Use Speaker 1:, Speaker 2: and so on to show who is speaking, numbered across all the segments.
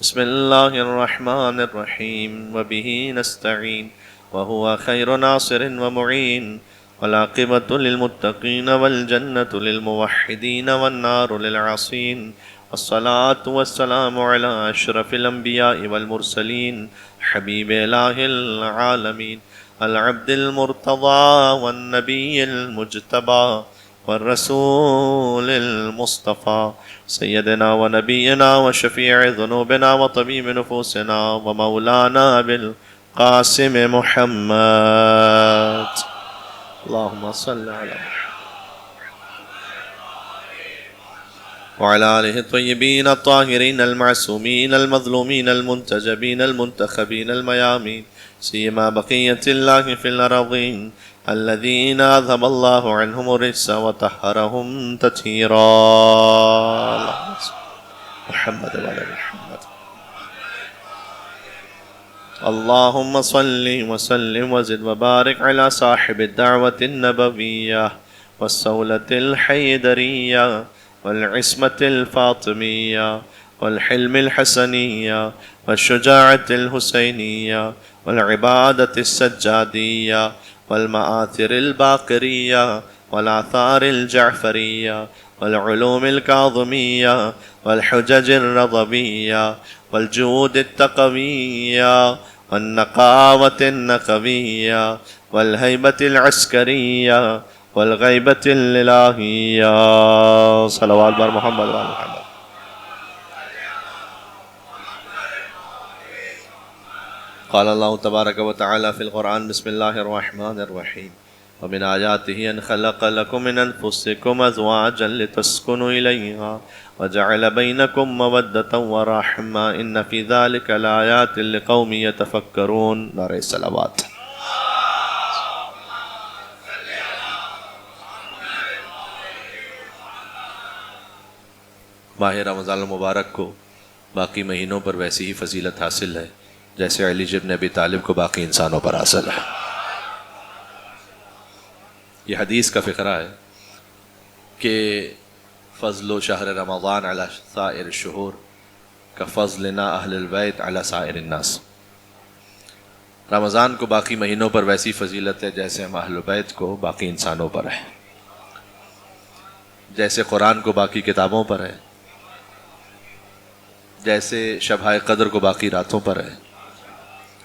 Speaker 1: بسم الله الرحمن الرحيم وبه نستعين وهو خير ناصر ومعين والعاقبة للمتقين والجنة للموحدين والنار للعاصين والصلاة والسلام على أشرف الأنبياء والمرسلين حبيب إله العالمين العبد المرتضى والنبي المجتبى والرسول المصطفى سيدنا ونبينا وشفيع ذنوبنا وطبيب نفوسنا ومولانا بالقاسم محمد اللهم صل على محمد وعلى آله الطيبين الطاهرين المعصومين المظلومين المنتجبين المنتخبين الميامين سيما بقية الله في الأراضين الذين أذهب الله عنهم الرجس وطهرهم تطهيرا محمد وعلى محمد اللهم صل وسلم وزد وبارك على صاحب الدعوة النبوية والصولة الحيدرية والعصمة الفاطمية والحلم الحسنية والشجاعة الحسينية والعبادة السجادية والمآثر الباقرية والآثار الجعفرية والعلوم الكاظمية والحجج الرضبية والجود التقوية والنقاوة النقوية والهيبة العسكرية والغيبة الإلهية صلوات بر محمد وعلى محمد. قال الله تبارك وتعالى في القرآن بسم الله الرحمن الرحيم ومن آياته أن خلق لكم من أنفسكم أزواجا لتسكنوا إليها وجعل بينكم مودة ورحمة إن في ذلك لآيات لقوم يتفكرون. نعرہ الصلوات. ماہ رمضان المبارک کو باقی مہینوں پر ویسی ہی فضیلت حاصل ہے جیسے علی ابن ابی طالب کو باقی انسانوں پر حاصل ہے. یہ حدیث کا فقرہ ہے کہ فضل شہر رمضان علی سائر الشہور کفضلنا اہل البیت علی سائر الناس. رمضان کو باقی مہینوں پر ویسی فضیلت ہے جیسے ہم اہل البیت کو باقی انسانوں پر ہے، جیسے قرآن کو باقی کتابوں پر ہے، جیسے شبہ قدر کو باقی راتوں پر ہے،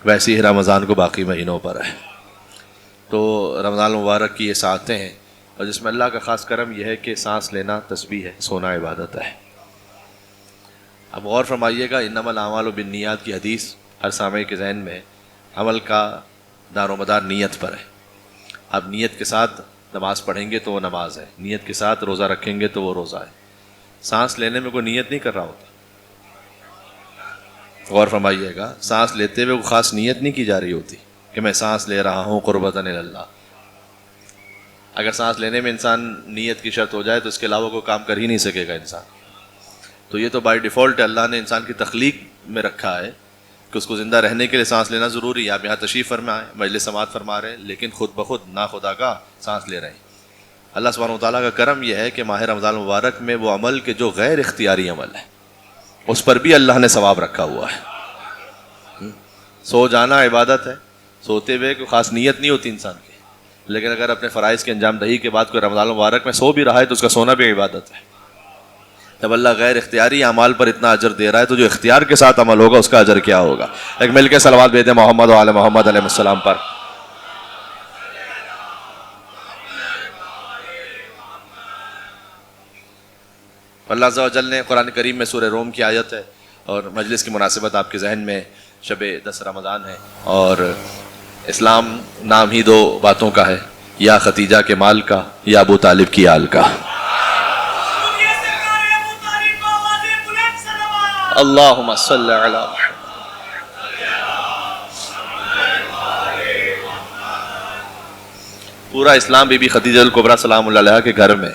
Speaker 1: ویسے ہی رمضان کو باقی مہینوں پر ہے. تو رمضان المبارک کی یہ ساعتیں ہیں اور جس میں اللہ کا خاص کرم یہ ہے کہ سانس لینا تسبیح ہے، سونا عبادت ہے. اب غور فرمائیے گا انما الاعمال بالنیات کی حدیث ہر سامع کے ذہن میں عمل کا دار و مدار نیت پر ہے. اب نیت کے ساتھ نماز پڑھیں گے تو وہ نماز ہے، نیت کے ساتھ روزہ رکھیں گے تو وہ روزہ ہے. سانس لینے میں کوئی نیت نہیں کر رہا ہوتا. غور فرمائیے گا سانس لیتے ہوئے کوئی خاص نیت نہیں کی جا رہی ہوتی کہ میں سانس لے رہا ہوں قربتاً اللہ. اگر سانس لینے میں انسان نیت کی شرط ہو جائے تو اس کے علاوہ کوئی کام کر ہی نہیں سکے گا انسان. تو یہ تو بائی ڈیفالٹ اللہ نے انسان کی تخلیق میں رکھا ہے کہ اس کو زندہ رہنے کے لیے سانس لینا ضروری ہے. آپ یہاں تشریف فرما ہے، مجلس سماعت فرما رہے ہیں، لیکن خود بخود ناخدا کا سانس لے رہے ہیں. اللہ سبحانہ وتعالیٰ کا کرم یہ ہے کہ ماہ رمضان المبارک میں وہ عمل کے جو غیر اختیاری عمل ہے اس پر بھی اللہ نے ثواب رکھا ہوا ہے. سو جانا عبادت ہے، سوتے ہوئے کوئی خاص نیت نہیں ہوتی انسان کی، لیکن اگر اپنے فرائض کی انجام دہی کے بعد کوئی رمضان المبارک میں سو بھی رہا ہے تو اس کا سونا بھی عبادت ہے. جب اللہ غیر اختیاری اعمال پر اتنا اجر دے رہا ہے تو جو اختیار کے ساتھ عمل ہوگا اس کا اجر کیا ہوگا. ایک مل کے صلوات بھیجیں محمد و آل محمد علیہ السلام پر. اللہ عز و جل نے قرآن کریم میں سورہ روم کی آیت ہے اور مجلس کی مناسبت آپ کے ذہن میں شب 10 رمضان ہے اور اسلام نام ہی دو باتوں کا ہے، یا ختیجہ کے مال کا یا ابو طالب کی آل کا. اللہم صل علی محمد. پورا اسلام بی بی خدیجہ الکبریٰ سلام اللہ علیہا کے گھر میں.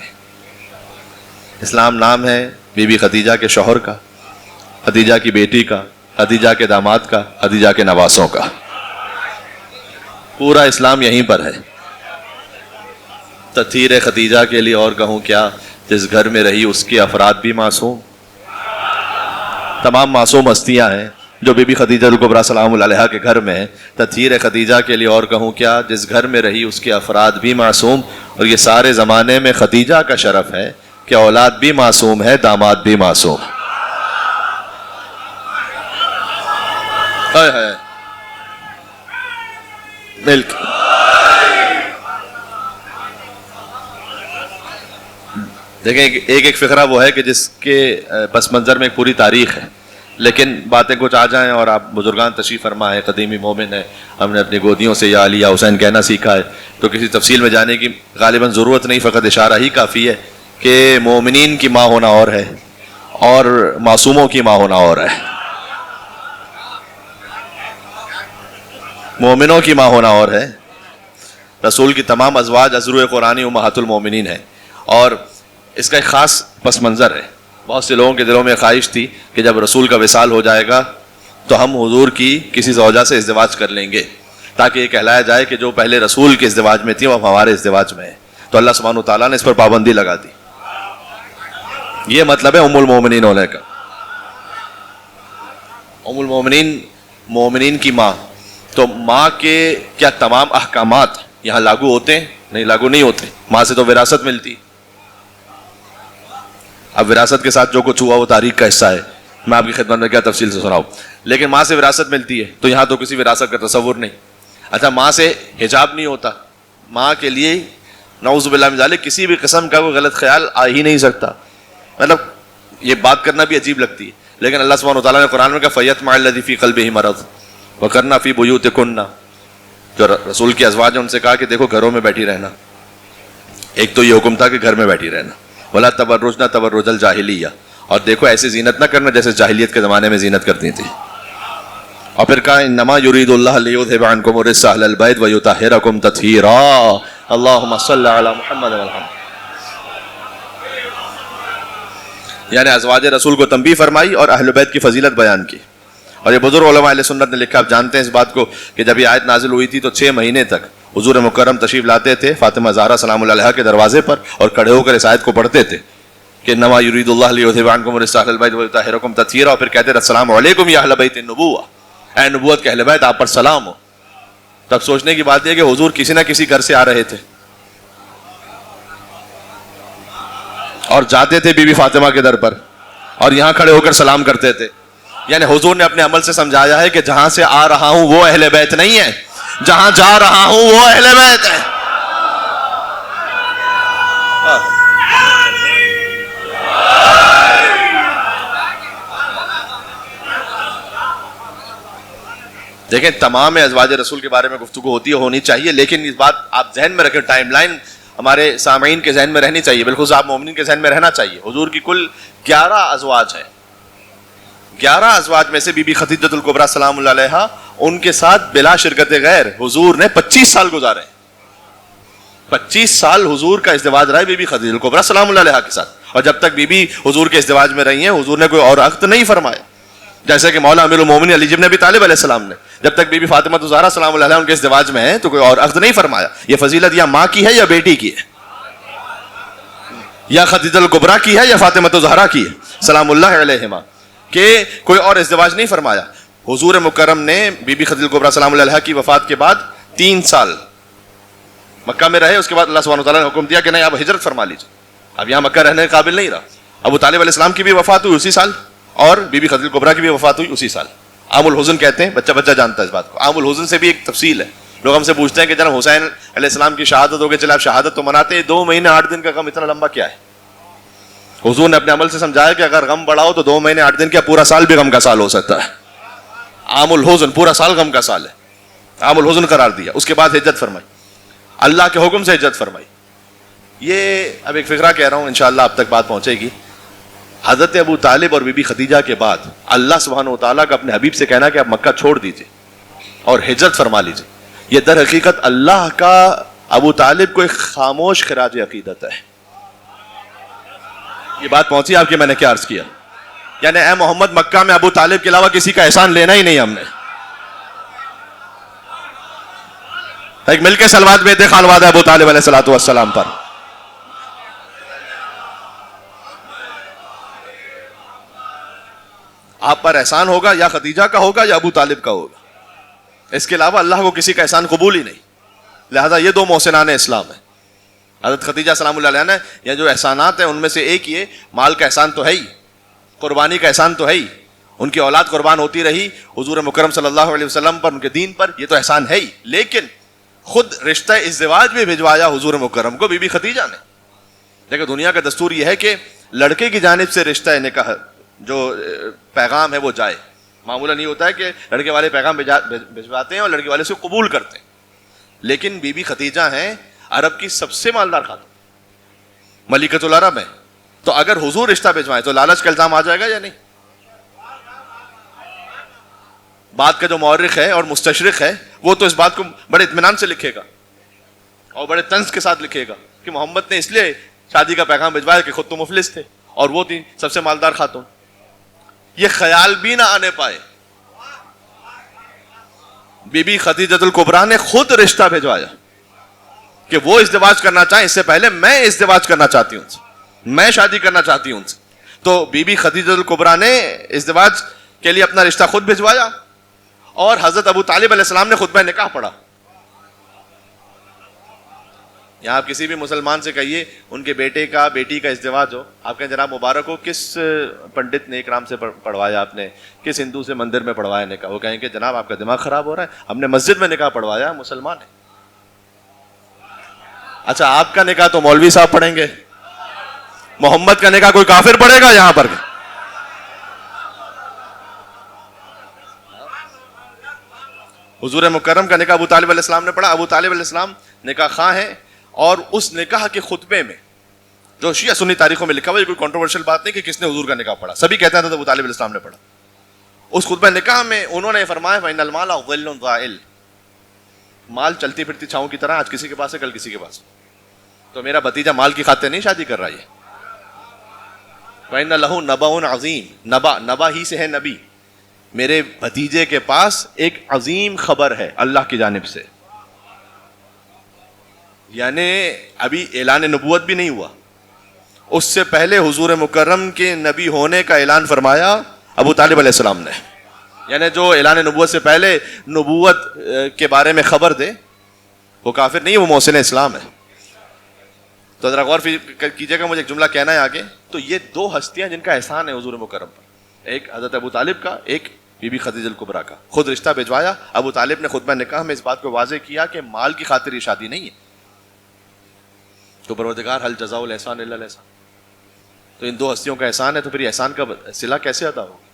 Speaker 1: اسلام نام ہے بی بی خدیجہ کے شوہر کا، خدیجہ کی بیٹی کا، خدیجہ کے داماد کا، خدیجہ کے نواسوں کا. پورا اسلام یہیں پر ہے. تطہیر خدیجہ کے لیے اور کہوں کیا، جس گھر میں رہی اس کے افراد بھی معصوم، تمام معصوم ہستیاں ہیں جو بی بی خدیجہ الکبریٰ سلام اللہ علیہا کے گھر میں ہیں. تطہیر خدیجہ کے لیے اور کہوں کیا، جس گھر میں رہی اس کے افراد بھی معصوم، اور یہ سارے زمانے میں خدیجہ کا شرف ہے کہ اولاد بھی معصوم ہے، داماد بھی معصوم. ملک دیکھیں، ایک فقرہ وہ ہے کہ جس کے پس منظر میں ایک پوری تاریخ ہے، لیکن باتیں کچھ آ جائیں اور آپ بزرگان تشریف فرما ہے، قدیمی مومن ہے، ہم نے اپنی گودیوں سے یا علی یا حسین کہنا سیکھا ہے، تو کسی تفصیل میں جانے کی غالباً ضرورت نہیں، فقط اشارہ ہی کافی ہے کہ مومنین کی ماں ہونا اور ہے اور معصوموں کی ماں ہونا اور ہے. مومنوں کی ماں ہونا اور ہے. رسول کی تمام ازواج ازروء قرآنی امہات المومنین ہیں، اور اس کا ایک خاص پس منظر ہے. بہت سے لوگوں کے دلوں میں خواہش تھی کہ جب رسول کا وصال ہو جائے گا تو ہم حضور کی کسی زوجہ سے ازدواج کر لیں گے، تاکہ یہ کہلایا جائے کہ جو پہلے رسول کے ازدواج میں تھی وہ ہمارے ازدواج میں ہے. تو اللہ سبحانہ و تعالیٰ نے اس پر پابندی لگا دی. یہ مطلب ہے ام المومنین ہونے کا. ام المومنین، مومنین کی ماں. تو ماں کے کیا تمام احکامات یہاں لاگو ہوتے ہیں؟ نہیں، لاگو نہیں ہوتے. ماں سے تو وراثت ملتی. اب وراثت کے ساتھ جو کچھ ہوا وہ تاریخ کا حصہ ہے، میں آپ کی خدمت میں کیا تفصیل سے سناؤں. لیکن ماں سے وراثت ملتی ہے تو یہاں تو کسی وراثت کا تصور نہیں. اچھا، ماں سے حجاب نہیں ہوتا. ماں کے لیے نعوذ باللہ من ذالک کسی بھی قسم کا کوئی غلط خیال آ ہی نہیں سکتا. مطلب یہ بات کرنا بھی عجیب لگتی ہے، لیکن اللہ سبحانہ و تعالیٰ نے قرآن میں کہا فَيَطْمَعَ الَّذِي فِي قَلْبِهِ مَرَضٌ وَقَرْنَ فِي بُيُوتِكُنَّ. جو رسول کی ازواج ہیں ان سے کہا کہ دیکھو گھروں میں بیٹھی رہنا. ایک تو یہ حکم تھا کہ گھر میں بیٹھی رہنا، وَلَا تَبَرُّجْنَ تَبَرُّجَ الْجَاهِلِيَّةِ، اور دیکھو ایسے زینت نہ کرنا جیسے جاہلیت کے زمانے میں زینت کرتی تھی. اور پھر کہا انما یرید اللہ لیذھب عنکم الرجس اہل البیت ویطہرکم تطہیرا. اللہم صل علی محمد وسلم. یعنی ازواج رسول کو تنبیہ فرمائی اور اہل بیت کی فضیلت بیان کی. اور یہ بزرگ علماء اہل سنت نے لکھا، آپ جانتے ہیں اس بات کو کہ جب یہ آیت نازل ہوئی تھی تو 6 مہینے تک حضور مکرم تشریف لاتے تھے فاطمہ زہرا سلام اللہ علیہا کے دروازے پر اور کھڑے ہو کر اس آیت کو پڑھتے تھے کہ انما یرید اللہ لیذھب عنکم الرجس اہل البیت ویطہرکم تطہیرا. اور پھر کہتے تھے السلام علیکم یا اہل بیت النبوہ، اے نبوت کے اہل بیت آپ پر سلام ہو. تب سوچنے کی بات یہ کہ حضور کسی نہ کسی گھر سے آ رہے تھے اور جاتے تھے بی بی فاطمہ کے در پر اور یہاں کھڑے ہو کر سلام کرتے تھے. یعنی حضور نے اپنے عمل سے سمجھایا ہے کہ جہاں سے آ رہا ہوں وہ اہل بیت نہیں ہے، جہاں جا رہا ہوں وہ اہل بیت ہے. دیکھیں تمام ازواج رسول کے بارے میں گفتگو ہوتی ہے، ہونی چاہیے، لیکن اس بات آپ ذہن میں رکھیں، ٹائم لائن ہمارے سامعین کے ذہن میں رہنی چاہیے، بالخصوص آپ مومنین کے ذہن میں رہنا چاہیے. حضور کی کل 11 ازواج ہیں. 11 ازواج میں سے بی بی خدیجہ الکبریٰ سلام اللہ علیہا، ان کے ساتھ بلا شرکت غیر حضور نے 25 سال گزارے. 25 سال حضور کا ازدواج رہا ہے بی بی خدیجہ الکبریٰ سلام اللہ علیہا کے ساتھ. اور جب تک بی بی حضور کے ازدواج میں رہی ہیں حضور نے کوئی اور عقد نہیں فرمایا. جیسے کہ مولا امیر المومنین علی بن ابی طالب علیہ السلام نے جب تک بی بی فاطمہ زہرا سلام اللہ علیہا ان کے ازدواج میں ہیں تو کوئی اور عقد نہیں فرمایا. یہ فضیلت یا ماں کی ہے یا بیٹی کی ہے، یا خدیجہ الکبریٰ کی ہے یا فاطمہ زہرا کی ہے سلام اللہ علیہما، کہ کوئی اور ازدواج نہیں فرمایا. حضور مکرم نے بی بی خدیجہ الکبریٰ سلام اللہ علیہا کی وفات کے بعد 3 سال مکہ میں رہے. اس کے بعد اللہ سبحانہ وتعالیٰ نے حکم دیا کہ نہیں اب ہجرت فرما لیجیے، اب یہاں مکہ رہنے کے قابل نہیں رہا. ابو طالب علیہ السلام کی بھی وفات ہوئی اسی سال اور بی بی خدیجہ الکبریٰ کی بھی وفات ہوئی اسی سال. عام الحزن کہتے ہیں، بچہ بچہ جانتا ہے اس بات کو. عام الحزن سے بھی ایک تفصیل ہے. لوگ ہم سے پوچھتے ہیں کہ جناب حسین علیہ السلام کی شہادت ہو گئی، چلے آپ شہادت تو مناتے ہیں، 2 مہینے 8 دن کا غم اتنا لمبا کیا ہے؟ حضور نے اپنے عمل سے سمجھایا کہ اگر غم بڑا ہو تو 2 مہینے 8 دن کیا پورا سال بھی غم کا سال ہو سکتا ہے. عام الحزن پورا سال غم کا سال ہے، عام الحزن قرار دیا. اس کے بعد ہجرت فرمائی، اللہ کے حکم سے ہجرت فرمائی. یہ اب ایک فقرہ کہہ رہا ہوں، انشاءاللہ آپ تک بات پہنچے گی. حضرت ابو طالب اور بی بی خدیجہ کے بعد اللہ سبحانہ و تعالیٰ کا اپنے حبیب سے کہنا کہ آپ مکہ چھوڑ دیجئے اور ہجرت فرما لیجئے، یہ در حقیقت اللہ کا ابو طالب کو ایک خاموش خراج عقیدت ہے. یہ بات پہنچی آپ کی، میں نے کیا عرض کیا؟ یعنی اے محمد مکہ میں ابو طالب کے علاوہ کسی کا احسان لینا ہی نہیں ہم نے. ایک مل کے سلوات بیت خالواد ابو طالب علیہ السلام پر. آپ پر احسان ہوگا یا خدیجہ کا ہوگا یا ابو طالب کا ہوگا. اس کے علاوہ اللہ کو کسی کا احسان قبول ہی نہیں. لہذا یہ دو محسنان اسلام ہیں. حضرت خدیجہ سلام اللہ علیہ نے یہ جو احسانات ہیں ان میں سے ایک یہ مال کا احسان تو ہے ہی, قربانی کا احسان تو ہے ہی, ان کی اولاد قربان ہوتی رہی حضور مکرم صلی اللہ علیہ وسلم پر, ان کے دین پر, یہ تو احسان ہے ہی. لیکن خود رشتہ ازدواج بھی بھجوایا حضور مکرم کو بی بی خدیجہ نے. دیکھو دنیا کا دستور یہ ہے کہ لڑکے کی جانب سے رشتہ نکاح جو پیغام ہے وہ جائے. معمولا نہیں ہوتا ہے کہ لڑکے والے پیغام بھجواتے ہیں اور لڑکے والے سے قبول کرتے ہیں. لیکن بی بی خدیجہ ہیں عرب کی سب سے مالدار خاتون, ملکۃ العرب ہے. تو اگر حضور رشتہ بھجوائیں تو لالچ کا الزام آ جائے گا یا نہیں؟ بات کا جو مورخ ہے اور مستشرق ہے وہ تو اس بات کو بڑے اطمینان سے لکھے گا اور بڑے طنز کے ساتھ لکھے گا کہ محمد نے اس لیے شادی کا پیغام بھجوایا کہ خود تو مفلس تھے اور وہ تھی سب سے مالدار خاتون. یہ خیال بھی نہ آنے پائے. بی بی خدیجۃ الکبریٰ نے خود رشتہ بھجوایا کہ وہ ازدواج کرنا چاہیں, اس سے پہلے میں ازدواج کرنا چاہتی ہوں, میں شادی کرنا چاہتی ہوں. تو بی بی خدیجۃ الکبریٰ نے ازدواج کے لیے اپنا رشتہ خود بھجوایا اور حضرت ابو طالب علیہ السلام نے خطبہ نکاح پڑھا. یہاں آپ کسی بھی مسلمان سے کہیے ان کے بیٹے کا بیٹی کا ازدواج ہو, آپ کہیں جناب مبارک ہو, کس پنڈت نے اکرام سے پڑھوایا آپ نے, کس ہندو سے مندر میں پڑھوایا نکاح؟ وہ کہیں کہ جناب آپ کا دماغ خراب ہو رہا ہے, ہم نے مسجد میں نکاح پڑھوایا, مسلمان ہے. اچھا آپ کا نکاح تو مولوی صاحب پڑھیں گے, محمد کا نکاح کوئی کافر پڑھے گا یہاں پر؟ حضور مکرم کا نکاح ابو طالب علیہ السلام نے پڑھا. ابو طالب علیہ السلام نکاح خواہ ہیں اور اس نکاح کے خطبے میں جو شیعہ سنی تاریخوں میں لکھا ہوا, یہ کوئی کنٹروورشل بات نہیں کہ کس نے حضور کا نکاح پڑھا, سبھی کہتے ہیں تو ابو طالب علیہ السلام نے پڑھا. اس خطبہ نکاح میں انہوں نے فرمایا فإن المال ظل ضائل, مال چلتی پھرتی چھاؤں کی طرح, آج کسی کے پاس ہے کل کسی کے پاس. تو میرا بھتیجا مال کی خاطر نہیں شادی کر رہا ہے. فإن له نبأ عظیم, نبا ہی سے ہے نبی, میرے بھتیجے کے پاس ایک عظیم خبر ہے اللہ کی جانب سے. یعنی ابھی اعلان نبوت بھی نہیں ہوا, اس سے پہلے حضور مکرم کے نبی ہونے کا اعلان فرمایا ابو طالب علیہ السلام نے. یعنی جو اعلان نبوت سے پہلے نبوت کے بارے میں خبر دے وہ کافر نہیں, وہ محسن اسلام ہے. تو ذرا غور کیجیے گا, مجھے ایک جملہ کہنا ہے آگے. تو یہ دو ہستیاں جن کا احسان ہے حضور مکرم پر, ایک حضرت ابو طالب کا, ایک بی بی خدیجہ الکبریٰ کا. خود رشتہ بھجوایا. ابو طالب نے خطبہ نکاح میں اس بات کو واضح کیا کہ مال کی خاطر یہ شادی نہیں ہے. تو پروردگار حل جزاء الاحسان الا الاحسان. تو ان دو ہستیوں کا احسان ہے, تو پھر احسان کا صلہ کیسے ادا ہوگا؟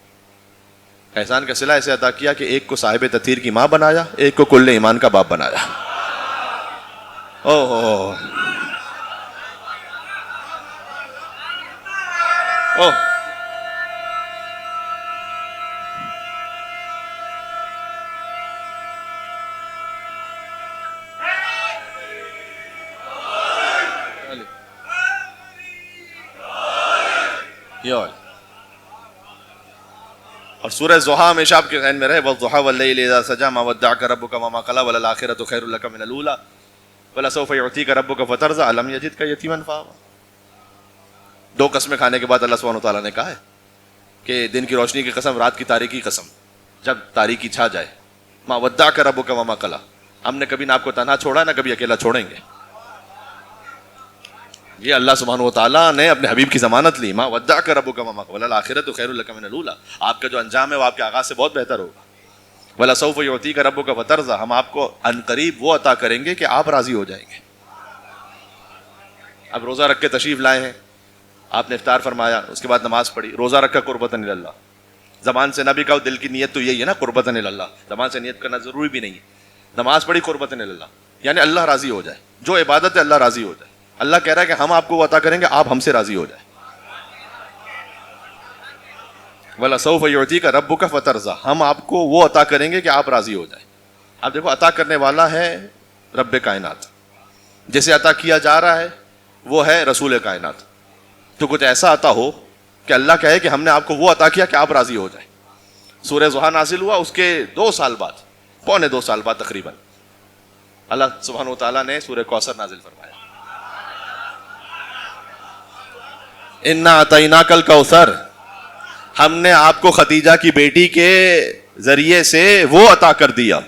Speaker 1: احسان کا صلہ ایسے ادا کیا کہ ایک کو صاحب تطہیر کی ماں بنایا, ایک کو کل ایمان کا باپ بنایا. اوہ اوہ اور سورہ ضحیٰ ہمیشہ آپ کے ذہن میں رہے, والضحیٰ واللیل اذا سجی ما ودعک ربک وما قلی وللآخرۃ خیر لک من الاولی ولسوف یعطیک ربک فترضی الم یجدک یتیما فآوی. دو قسمیں کھانے کے بعد اللہ سبحانہ وتعالیٰ نے کہا ہے کہ دن کی روشنی کی قسم, رات کی تاریکی کی قسم, جب تاریکی چھا جائے. ما ودعک ربک وما قلی, ہم نے کبھی نہ آپ کو تنہا چھوڑا نہ کبھی اکیلا چھوڑیں گے. یہ اللہ سبحانہ وتعالیٰ نے اپنے حبیب کی ضمانت لی. ما ودعک ربک وما قلی وللآخرۃ خیر لک من الاولی, آپ کا جو انجام ہے وہ آپ کے آغاز سے بہت بہتر ہوگا. ولسوف یعطیک ربک فترضی, ہم آپ کو عنقریب وہ عطا کریں گے کہ آپ راضی ہو جائیں گے. اب روزہ رکھ کے تشریف لائے ہیں, آپ نے افطار فرمایا, اس کے بعد نماز پڑھی, روزہ رکھا قربتاً الی اللہ. زبان سے نہ بھی کہو, دل کی نیت تو یہی ہے نا قربتاً الی اللہ, زبان سے نیت کرنا ضروری بھی نہیں ہے. نماز پڑھی قربتاً الی اللہ, یعنی اللہ راضی ہو جائے, جو عبادت ہے اللہ راضی ہو جائے. اللہ کہہ رہا ہے کہ ہم آپ کو وہ عطا کریں گے, آپ ہم سے راضی ہو جائیں. وَلَسَوْفَ يُعْطِيكَ رَبُّكَ فَتَرْضَىٰ, ہم آپ کو وہ عطا کریں گے کہ آپ راضی ہو جائیں. اب دیکھو عطا کرنے والا ہے رب کائنات, جسے عطا کیا جا رہا ہے وہ ہے رسول کائنات. تو کچھ ایسا عطا ہو کہ اللہ کہے کہ ہم نے آپ کو وہ عطا کیا کہ آپ راضی ہو جائیں. سورہ ضحیٰ نازل ہوا, اس کے 2 سال بعد, پونے 2 سال بعد تقریباً, اللہ سبحانہ وتعالیٰ نے سورہ کوثر نازل فرمایا. انا اعطیناک الکوثر, ہم نے آپ کو خدیجہ کی بیٹی کے ذریعے سے وہ عطا کر دیا.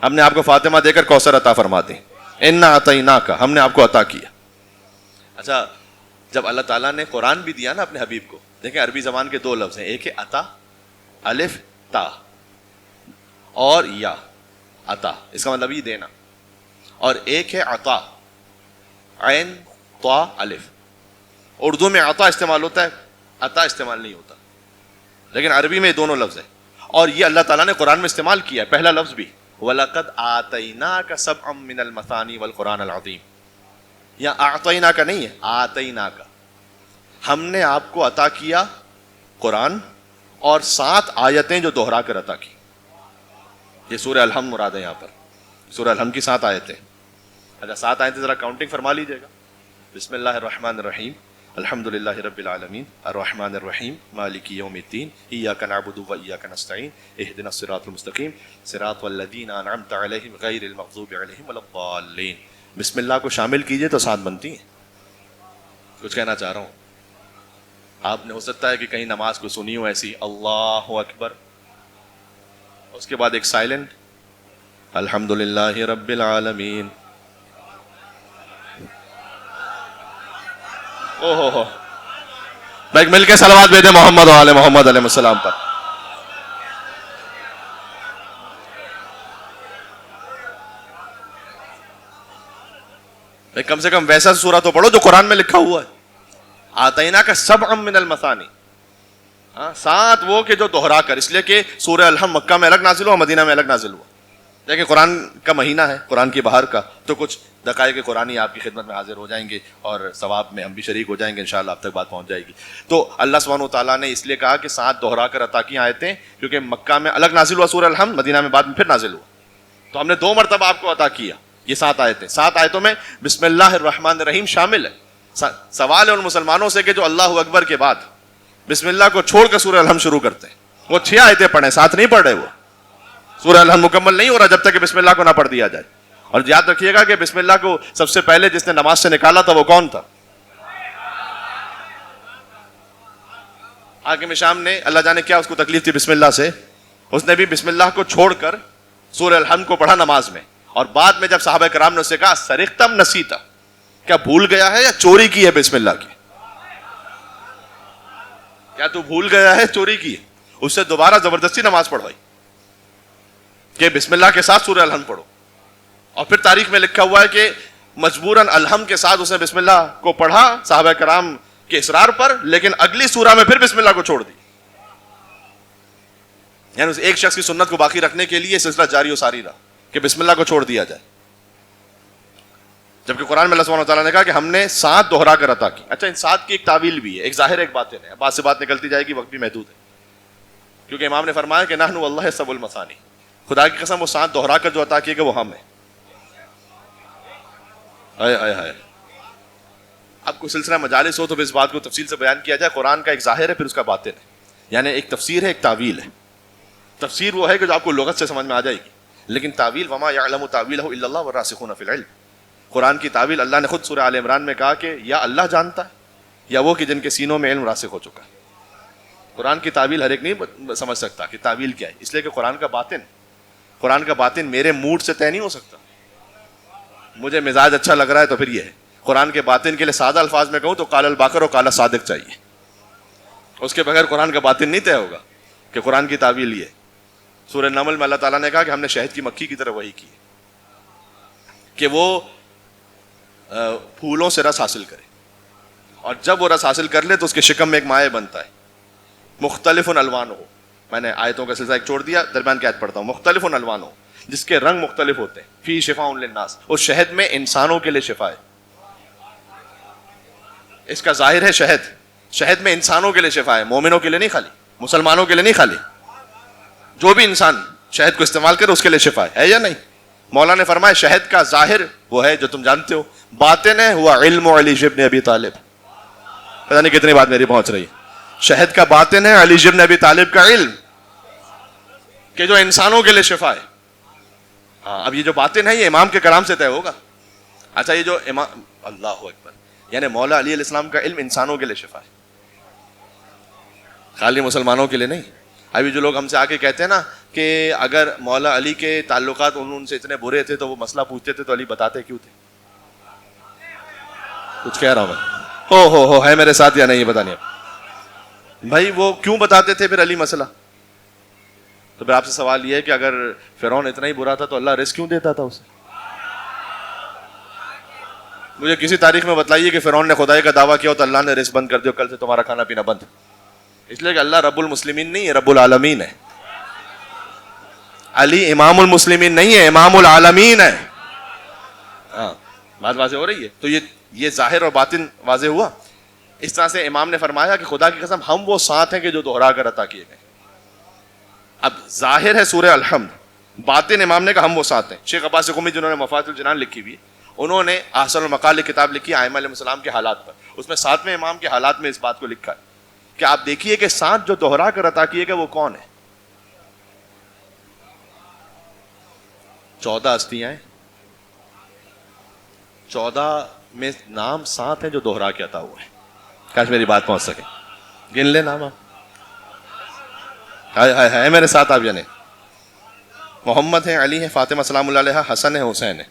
Speaker 1: ہم نے آپ کو فاطمہ دے کر کوثر عطا فرما دی. انا اعطیناک، ہم نے آپ کو عطا کیا. اچھا جب اللہ تعالیٰ نے قرآن بھی دیا نا اپنے حبیب کو، دیکھیں عربی زبان کے 2 لفظ ہیں، ایک ہے عطا الف تا اور یا عطا، اس کا مطلب یہ دینا، اور ایک ہے عطا عین طا الف. اردو میں عطا استعمال ہوتا ہے، عطا استعمال نہیں ہوتا، لیکن عربی میں دونوں لفظ ہیں، اور یہ اللہ تعالیٰ نے قرآن میں استعمال کیا ہے. پہلا لفظ بھی وَلَقَدْ آتَيْنَاكَ سَبْعًا مِّنَ الْمَثَانِي وَالْقُرْآنِ الْعَظِيمِ، یا اعطیناک نہیں ہے، آتیناک. ہم نے آپ کو عطا کیا قرآن اور 7 آیتیں جو دوہرا کر عطا کی. یہ سورہ الحمد مراد ہے یہاں پر، سورہ الحمد کی 7 آیتیں. اچھا 7 آیتیں ذرا کاؤنٹنگ فرما لیجیے گا. بسم اللہ الرحمن الرحیم، الحمد للہ رب العالمین، الرحمن الرحیم، مالک یوم الدین، ایاک نعبد و ایاک نستعین، اہدنا الصراط المستقیم، صراط الذین انعمت علیہم غیر المغضوب علیہم ولا الضالین. بسم اللہ کو شامل کیجئے تو 7 بنتی ہیں. کچھ کہنا چاہ رہا ہوں، آپ نے ہو سکتا ہے کہ کہیں نماز کو سنی ہو ایسی اللہ اکبر، اس کے بعد ایک سائلنٹ الحمدللہ رب العالمین. اوہ ہو، بھائی مل کے صلوات بھیجیں محمد و آل محمد علیہ السلام پر. کم سے کم ویسا سورہ تو پڑھو جو قرآن میں لکھا ہوا ہے. آتیناک سبعا من المثانی، 7 وہ کہ جو دوہرا کر، اس لیے کہ سورہ الحمد مکہ میں الگ نازل ہوا، مدینہ میں الگ نازل ہوا. دیکھیں قرآن کا مہینہ ہے، قرآن کی بہار کا، تو کچھ دقائق قرآنی آپ کی خدمت میں حاضر ہو جائیں گے اور ثواب میں ہم بھی شریک ہو جائیں گے، انشاءاللہ آپ تک بات پہنچ جائے گی. تو اللہ سبحانہ و تعالیٰ نے اس لیے کہا کہ 7 دوہرا کر عطا کی آیتیں، کیونکہ مکہ میں الگ نازل ہوا سورہ الحمد، مدینہ میں بعد میں پھر نازل ہوا، تو ہم نے 2 مرتبہ آپ کو عطا کیا یہ 7 آیتیں. 7 آیتوں میں بسم اللہ الرحمن الرحیم شامل ہے. سوال ہے ان مسلمانوں سے کہ جو اللہ اکبر کے بعد بسم اللہ کو چھوڑ کر سورہ الحمد شروع کرتے ہیں، وہ 6 آیتیں پڑھیں، 7 نہیں پڑھ رہے. وہ سورہ الحمد مکمل نہیں ہو رہا جب تک کہ بسم اللہ کو نہ پڑھ دیا جائے. اور یاد رکھیے گا کہ بسم اللہ کو سب سے پہلے جس نے نماز سے نکالا تھا وہ کون تھا؟ حاکم شام نے، اللہ جانے کیا اس کو تکلیف تھی بسم اللہ سے، اس نے بھی بسم اللہ کو چھوڑ کر سورہ الحمد کو پڑھا نماز میں. اور بعد میں جب صحابہ کرام نے اس سے کہا سرقتم نسیتا، کیا بھول گیا ہے یا چوری کی ہے بسم اللہ کی؟ کیا تو بھول گیا ہے چوری کی ہے؟ اس سے دوبارہ زبردستی نماز پڑھوائی کہ بسم اللہ کے ساتھ سورہ الحمد پڑھو. اور پھر تاریخ میں لکھا ہوا ہے کہ مجبوراً الحمد کے ساتھ اس نے بسم اللہ کو پڑھا صحابہ کرام کے اصرار پر، لیکن اگلی سورہ میں پھر بسم اللہ کو چھوڑ دی. یعنی اس ایک شخص کی سنت کو باقی رکھنے کے لیے سلسلہ جاری و ساری رہا کہ بسم اللہ کو چھوڑ دیا جائے، جبکہ قرآن میں اللہ سبحانہ وتعالیٰ نے کہا کہ ہم نے 7 دوہرا کر عطا کی. اچھا ان 7 کی ایک تعویل بھی ہے، ایک ظاہر ایک باطن ہے، بات سے بات نکلتی جائے گی، وقت بھی محدود ہے. کیونکہ امام نے فرمایا کہ نحن واللہ سب المثانی، خدا کی قسم وہ 7 دوہرا کر جو عطا کیے گئے وہ ہم ہیں. ہائے اب کوئی سلسلہ مجالس ہو تو اس بات کو تفصیل سے بیان کیا جائے. قرآن کا ایک ظاہر ہے، پھر اس کا باطن ہے، یعنی ایک تفسیر ہے، ایک تعویل ہے. تفسیر وہ ہے کہ جو آپ کو لغت سے سمجھ میں آ جائے گی، لیکن تعویل وما یعلم تعویلہ الا اللہ والراسخون فی العلم. قرآن کی تعویل اللہ نے خود سورہ آل عمران میں کہا کہ یا اللہ جانتا ہے یا وہ کہ جن کے سینوں میں علم راسخ ہو چکا ہے. قرآن کی تعویل ہر ایک نہیں سمجھ سکتا کہ تعویل کیا ہے، اس لیے کہ قرآن کا باطن میرے موڈ سے طے نہیں ہو سکتا. مجھے مزاج اچھا لگ رہا ہے تو پھر یہ ہے. قرآن کے باطن کے لیے سادہ الفاظ میں کہوں تو قال الباقر و قال صادق چاہیے، اس کے بغیر قرآن کا باطن نہیں طے ہوگا کہ قرآن کی تعویل یہ. سورہ نمل میں اللہ تعالیٰ نے کہا کہ ہم نے شہد کی مکھی کی طرح وحی کی کہ وہ پھولوں سے رس حاصل کرے، اور جب وہ رس حاصل کر لے تو اس کے شکم میں ایک مائع بنتا ہے مختلف الوان ہو. میں نے آیتوں کا سلسلہ ایک چھوڑ دیا، درمیان کی آیت پڑھتا ہوں. مختلف الوان ہو، جس کے رنگ مختلف ہوتے ہیں. فی شفاء للناس، اس شہد میں انسانوں کے لیے شفا ہے. اس کا ظاہر ہے شہد میں انسانوں کے لیے شفا ہے، مومنوں کے لیے نہیں خالی، مسلمانوں کے لیے نہیں خالی. جو بھی انسان شہد کو استعمال کرے اس کے لیے شفا ہے یا نہیں؟ مولا نے فرمایا شہد کا ظاہر وہ ہے جو تم جانتے ہو، باطن ہے ہوا علم علی ابن ابی طالب. پتہ نہیں کتنی بات میری پہنچ رہی ہے. شہد کا باطن ہے علی ابن ابی طالب کا علم کہ جو انسانوں کے لیے شفا ہے. ہاں اب یہ جو باطن ہے یہ امام کے کلام سے طے ہوگا. اچھا یہ جو امام، اللہ اکبر، یعنی مولا علی علیہ السلام کا علم انسانوں کے لیے شفا ہے. خالی مسلمانوں کے لیے نہیں. ابھی جو لوگ ہم سے آ کے کہتے ہیں نا کہ اگر مولا علی کے تعلقات ان سے اتنے برے تھے تو وہ مسئلہ پوچھتے تھے تو علی بتاتے کیوں تھے؟ کچھ کہہ رہا ہوں میں. ہو ہے میرے ساتھ یا نہیں یہ بتانے بھائی, وہ کیوں بتاتے تھے پھر علی مسئلہ؟ تو پھر آپ سے سوال یہ ہے کہ اگر فرعون اتنا ہی برا تھا تو اللہ رزق کیوں دیتا تھا اسے؟ مجھے کسی تاریخ میں بتلائیے کہ فرعون نے خدائی کا دعویٰ کیا تو اللہ نے رزق بند کر دیا, کل سے تمہارا کھانا پینا بند. اس لیے کہ اللہ رب المسلمین نہیں ہے, رب العالمین ہے. علی امام المسلمین نہیں ہے, امام العالمین ہے. ہاں بات واضح ہو رہی ہے. تو یہ ظاہر اور باطن واضح ہوا. اس طرح سے امام نے فرمایا کہ خدا کی قسم ہم وہ سات ہیں کہ جو دوہرا کر عطا کیے گئے. اب ظاہر ہے سورہ الحمد, باطن امام نے کہا ہم وہ سات ہیں. شیخ عباس قمی جنہوں نے مفاتیح الجنان لکھی ہوئی, انہوں نے احسن المقال کتاب لکھی ائمہ علیہ السلام کے حالات پر. اس میں ساتویں امام کے حالات میں اس بات کو لکھا ہے کہ آپ دیکھیے کہ سات جو دوہرا کر عطا کیے گئے وہ کون ہے. 14 ہستیاں ہیں, 14 میں نام 7 ہیں جو دوہرا کے عطا ہوئے ہیں. کاش میری بات پہنچ سکے. گن لے نام آپ. ہے میرے ساتھ آپ جانے. محمد ہیں, علی ہیں, فاطمہ سلام اللہ علیہ, حسن ہے, حسین ہے,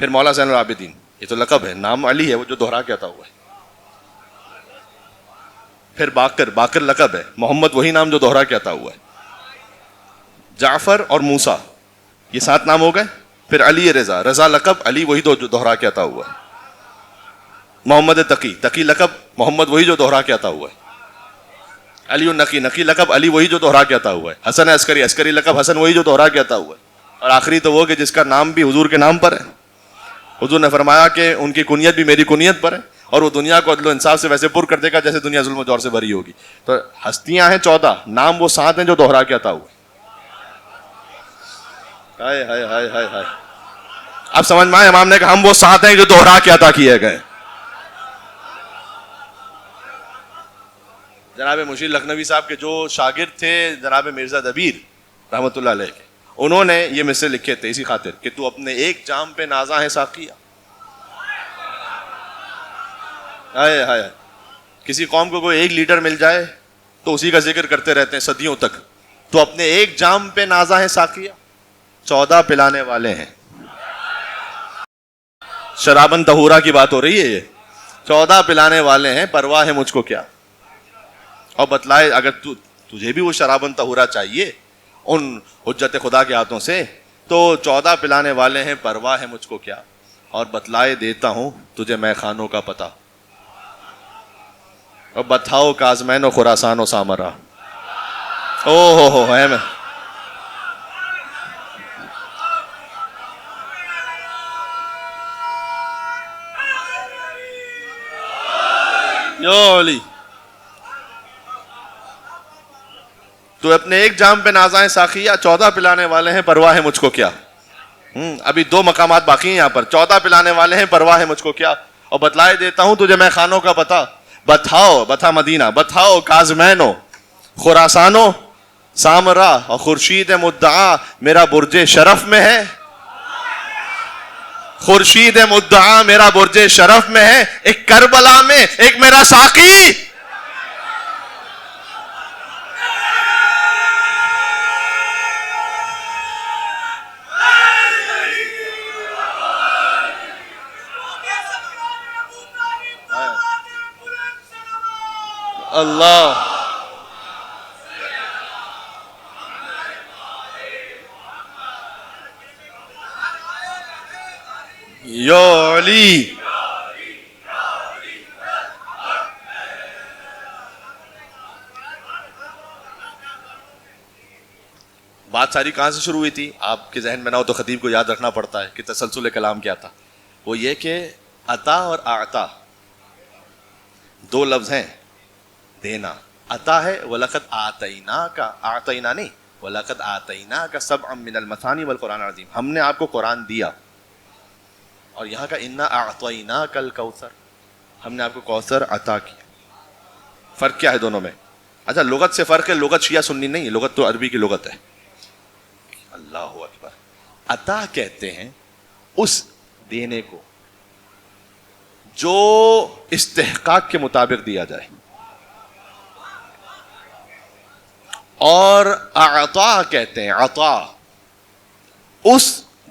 Speaker 1: پھر مولا زین العابدین. یہ تو لقب ہے, نام علی ہے وہ جو دوہرا کے عطا ہوا ہے. پھر باقر لقب ہے, محمد وہی نام جو دوہرا کے عطا ہوا ہے. جعفر اور موسیٰ یہ 7 نام ہو گئے. پھر علی رضا لقب, علی وہی جو دوہرا کے عطا ہوا ہے. محمد تقی لقب, محمد وہی جو دوہرا کے عطا ہوا ہے. علی النقی لقب, علی وہی جو دوہرا کے عطا ہوا ہے. حسن عسکری لقب, حسن وہی جو دوہرا کے عطا ہوا ہے. اور آخری تو وہ کہ جس کا نام بھی حضور کے نام پر ہے. حضور نے فرمایا کہ ان کی کنیت بھی میری کنیت پر ہے اور وہ دنیا کو عدل و انصاف سے ویسے پر کر دے گا جیسے دنیا ظلم و جور سے بری ہوگی. تو ہستیاں ہیں 14, نام وہ 7 ہیں جو دوہرا کے عطا ہوئے. ہائے ہائے ہائے ہائے ہائے. اب سمجھ میں آئے, امام نے کہا ہم وہ 7 ہیں جو دوہرا کے عطا کیے گئے. جناب مشیر لکھنوی صاحب کے جو شاگرد تھے جناب مرزا دبیر رحمۃ اللہ علیہ کے, انہوں نے یہ مصرے لکھے تھے اسی خاطر کہ تو اپنے ایک جام پہ نازا ہے ساقیہ. ہائے ہائے. کسی قوم کو کوئی 1 لیٹر مل جائے تو اسی کا ذکر کرتے رہتے ہیں صدیوں تک. تو اپنے ایک جام پہ نازا ہے ساقیہ. 14 پلانے والے ہیں. شرابن طہورا کی بات ہو رہی ہے. یہ 14 پلانے والے ہیں, پرواہ ہے مجھ کو کیا. اور بتلائے اگر تجھے بھی وہ شرابن طہورا چاہیے ان حجت خدا کے ہاتھوں سے, تو 14 پلانے والے ہیں, پرواہ ہے مجھ کو کیا. اور بتلائے دیتا ہوں تجھے میں خانوں کا پتہ, اور بتاؤ کازمین و خراسان و سامرا. ہو ہے میں یو علی. تو اپنے ایک جام پہ نازائیں ساقیہ, 14 پلانے والے ہیں, پرواہ ہے مجھ کو کیا. ابھی 2 مقامات باقی ہیں یہاں پر. 14 پلانے والے ہیں, پرواہ ہے مجھ کو کیا. اور بتلائے دیتا ہوں تجھے میں خانوں کا پتہ. بتا مدینہ, بتاؤ کازمینو خراسانو سامرا, اور خورشید مدعا میرا برج شرف میں ہے. خورشید مدعا میرا برج شرف میں ہے, ایک کربلا میں ایک میرا ساقی. اللہ یا علی. بات ساری کہاں سے شروع ہوئی تھی؟ آپ کے ذہن میں نہ ہو تو خطیب کو یاد رکھنا پڑتا ہے کہ تسلسل کلام کیا تھا. وہ یہ کہ عطا اور اعطا 2 لفظ ہیں. دینا عطا ہے, وَلَقَدْ آتَيْنَاكَ, آتَيْنا نہیں, وَلَقَدْ آتَيْنَاكَ سَبْعًا مِّنَ الْمَثَانِي وَالْقُرْآنِ الْعَظِيمِ. ہم نے آپ کو قرآن دیا. اور یہاں کا اِنَّا أَعْطَيْنَاكَ الْكَوْثَرَ, ہم نے آپ کو کوثر عطا کیا. فرق کیا ہے دونوں میں؟ اچھا لغت سے فرق ہے, لغت شیعہ سنی نہیں ہے, لغت تو عربی کی لغت ہے. اللہ اکبر. عطا کہتے ہیں اس دینے کو جو استحقاق کے مطابق دیا جائے. اور اعطا کہتے ہیں عطا اس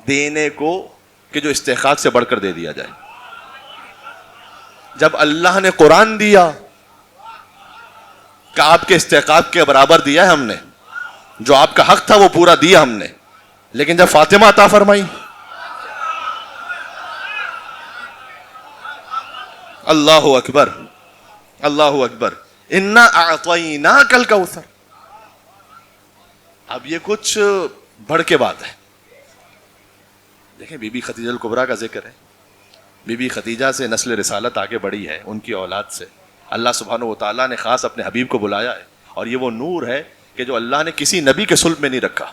Speaker 1: دینے کو کہ جو استحقاق سے بڑھ کر دے دیا جائے. جب اللہ نے قرآن دیا کہ آپ کے استحقاق کے برابر دیا ہے ہم نے, جو آپ کا حق تھا وہ پورا دیا ہم نے, لیکن جب فاطمہ عطا فرمائی, اللہ اکبر اللہ اکبر, انا اعطیناک الکوثر, اب یہ کچھ بڑھ کے بات ہے. دیکھیں بی بی خدیجہ الکبریٰ کا ذکر ہے, بی بی خدیجہ سے نسل رسالت آگے بڑھی ہے, ان کی اولاد سے اللہ سبحانہ و تعالیٰ نے خاص اپنے حبیب کو بلایا ہے, اور یہ وہ نور ہے کہ جو اللہ نے کسی نبی کے صلب میں نہیں رکھا,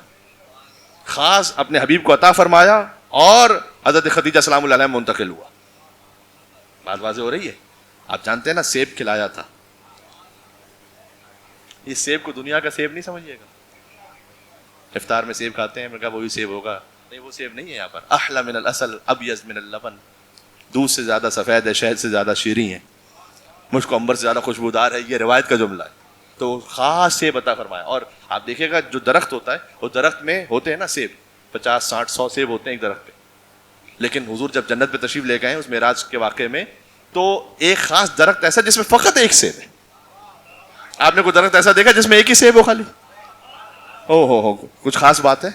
Speaker 1: خاص اپنے حبیب کو عطا فرمایا اور حضرت خدیجہ سلام اللہ علیہ منتقل ہوا. بات واضح ہو رہی ہے؟ آپ جانتے ہیں نا سیب کھلایا تھا, یہ سیب کو دنیا کا سیب نہیں سمجھیے گا. افطار میں سیب کھاتے ہیں, میں کہا وہی سیب ہوگا, نہیں وہ سیب نہیں ہے یہاں پر. احلی من العسل ابیض من اللبن, دودھ سے زیادہ سفید ہے, شہد سے زیادہ شیریں ہے, مشک و عنبر سے زیادہ خوشبودار ہے, یہ روایت کا جملہ ہے. تو خاص سیب عطا فرمایا. اور آپ دیکھیے گا جو درخت ہوتا ہے وہ درخت میں ہوتے ہیں نا سیب, 50 60 100 سیب ہوتے ہیں ایک درخت پہ, لیکن حضور جب جنت پہ تشریف لے گئے ہیں اس معراج کے واقعے میں, تو ایک خاص درخت ایسا جس میں فقط ایک سیب ہے. آپ نے کوئی درخت ایسا دیکھا جس میں ایک ہی سیب ہو خالی؟ او ہو کچھ خاص بات ہے.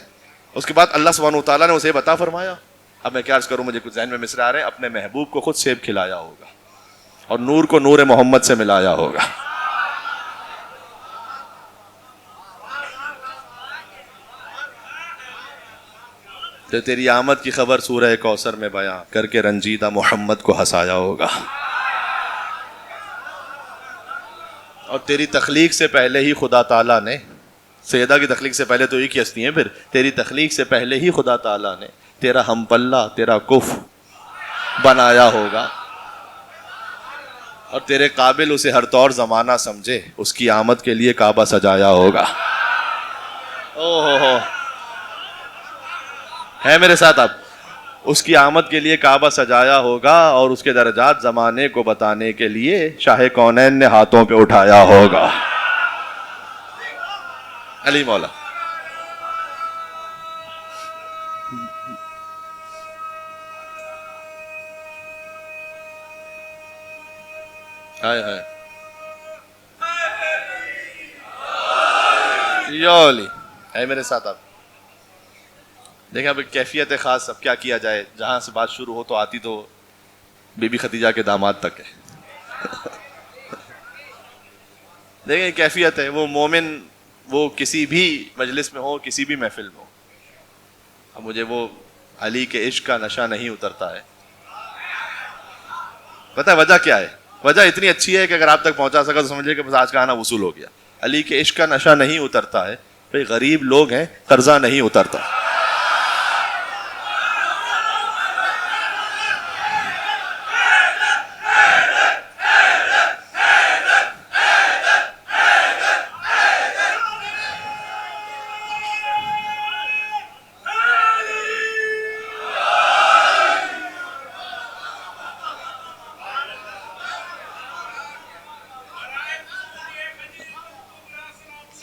Speaker 1: اس کے بعد اللہ سبحانہ و تعالیٰ نے وہ سیب عطا فرمایا. اب میں کیا عرض کروں, مجھے کچھ ذہن میں مصرع آ رہے ہیں. اپنے محبوب کو خود سیب کھلایا ہوگا اور نور کو نور محمد سے ملایا ہوگا. تو تیری آمد کی خبر سورہ کوثر میں بیان کر کے رنجیدہ محمد کو ہنسایا ہوگا. اور تیری تخلیق سے پہلے ہی خدا تعالیٰ نے, سیدہ کی تخلیق سے پہلے تو ایک ہی ہستی ہیں, پھر تیری تخلیق سے پہلے ہی خدا تعالیٰ نے تیرا ہم پلہ, تیرا کف بنایا ہوگا, اور تیرے قابل اسے ہر طور زمانہ سمجھے, اس کی آمد کے لیے کعبہ سجایا ہوگا. او ہو ہے میرے ساتھ آپ, اس کی آمد کے لیے کعبہ سجایا ہوگا, اور اس کے درجات زمانے کو بتانے کے لیے شاہ کونین نے ہاتھوں پہ اٹھایا ہوگا. علی مولا. ہائے ہائے یا علی, ہے میرے ساتھ آپ. دیکھیں اب کیفیت خاص, اب کیا کیا جائے, جہاں سے بات شروع ہو تو آتی تو بی بی خدیجہ کے داماد تک ہے. دیکھیں کیفیت ہے, وہ مومن وہ کسی بھی مجلس میں ہو, کسی بھی محفل میں ہو, اب مجھے وہ علی کے عشق کا نشہ نہیں اترتا ہے. پتہ ہے وجہ کیا ہے؟ وجہ اتنی اچھی ہے کہ اگر آپ تک پہنچا سکا تو سمجھے کہ بس آج کا آنا وصول ہو گیا. علی کے عشق کا نشہ نہیں اترتا ہے, بھئی غریب لوگ ہیں, قرضہ نہیں اترتا.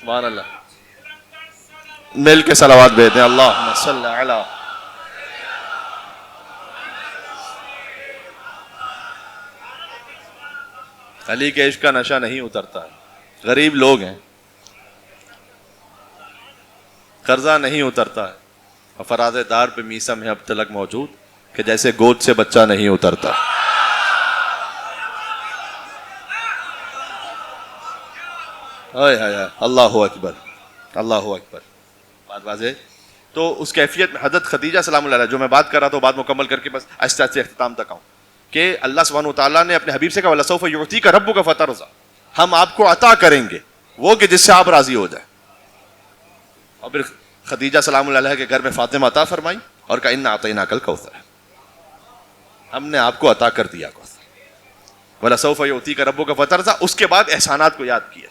Speaker 1: سبحان اللہ. مل کے صلوات بھیجتے ہیں. اللہم صل علی. علی کے عشق کا نشہ نہیں اترتا ہے, غریب لوگ ہیں, قرضہ نہیں اترتا ہے, اور فراز دار پہ میسم ہے اب تلک موجود کہ جیسے گود سے بچہ نہیں اترتا. اللہ اکبر اللہ اکبر. بات واضح. تو اس کیفیت میں حضرت خدیجہ سلام اللہ علیہ, جو میں بات کر رہا تھا بات مکمل کر کے بس آہستہ آہستہ اختتام تک آؤں, کہ اللہ سبحانہ وتعالیٰ نے اپنے حبیب سے کہا وَلَسَوْفَ يُعْطِيكَ رَبُّكَ فَتَرْضَىٰ, ہم آپ کو عطا کریں گے وہ کہ جس سے آپ راضی ہو جائیں. اور پھر خدیجہ سلام اللہ علیہ کے گھر میں فاطمہ عطا فرمائی اور کہا اِنَّا أَعْطَيْنَاكَ الْكَوْثَرَ, ہم نے آپ کو عطا کر دیا کوثر. وَلَسَوْفَ يُعْطِيكَ رَبُّكَ فَتَرْضَىٰ, اس کے بعد احسانات کو یاد کیا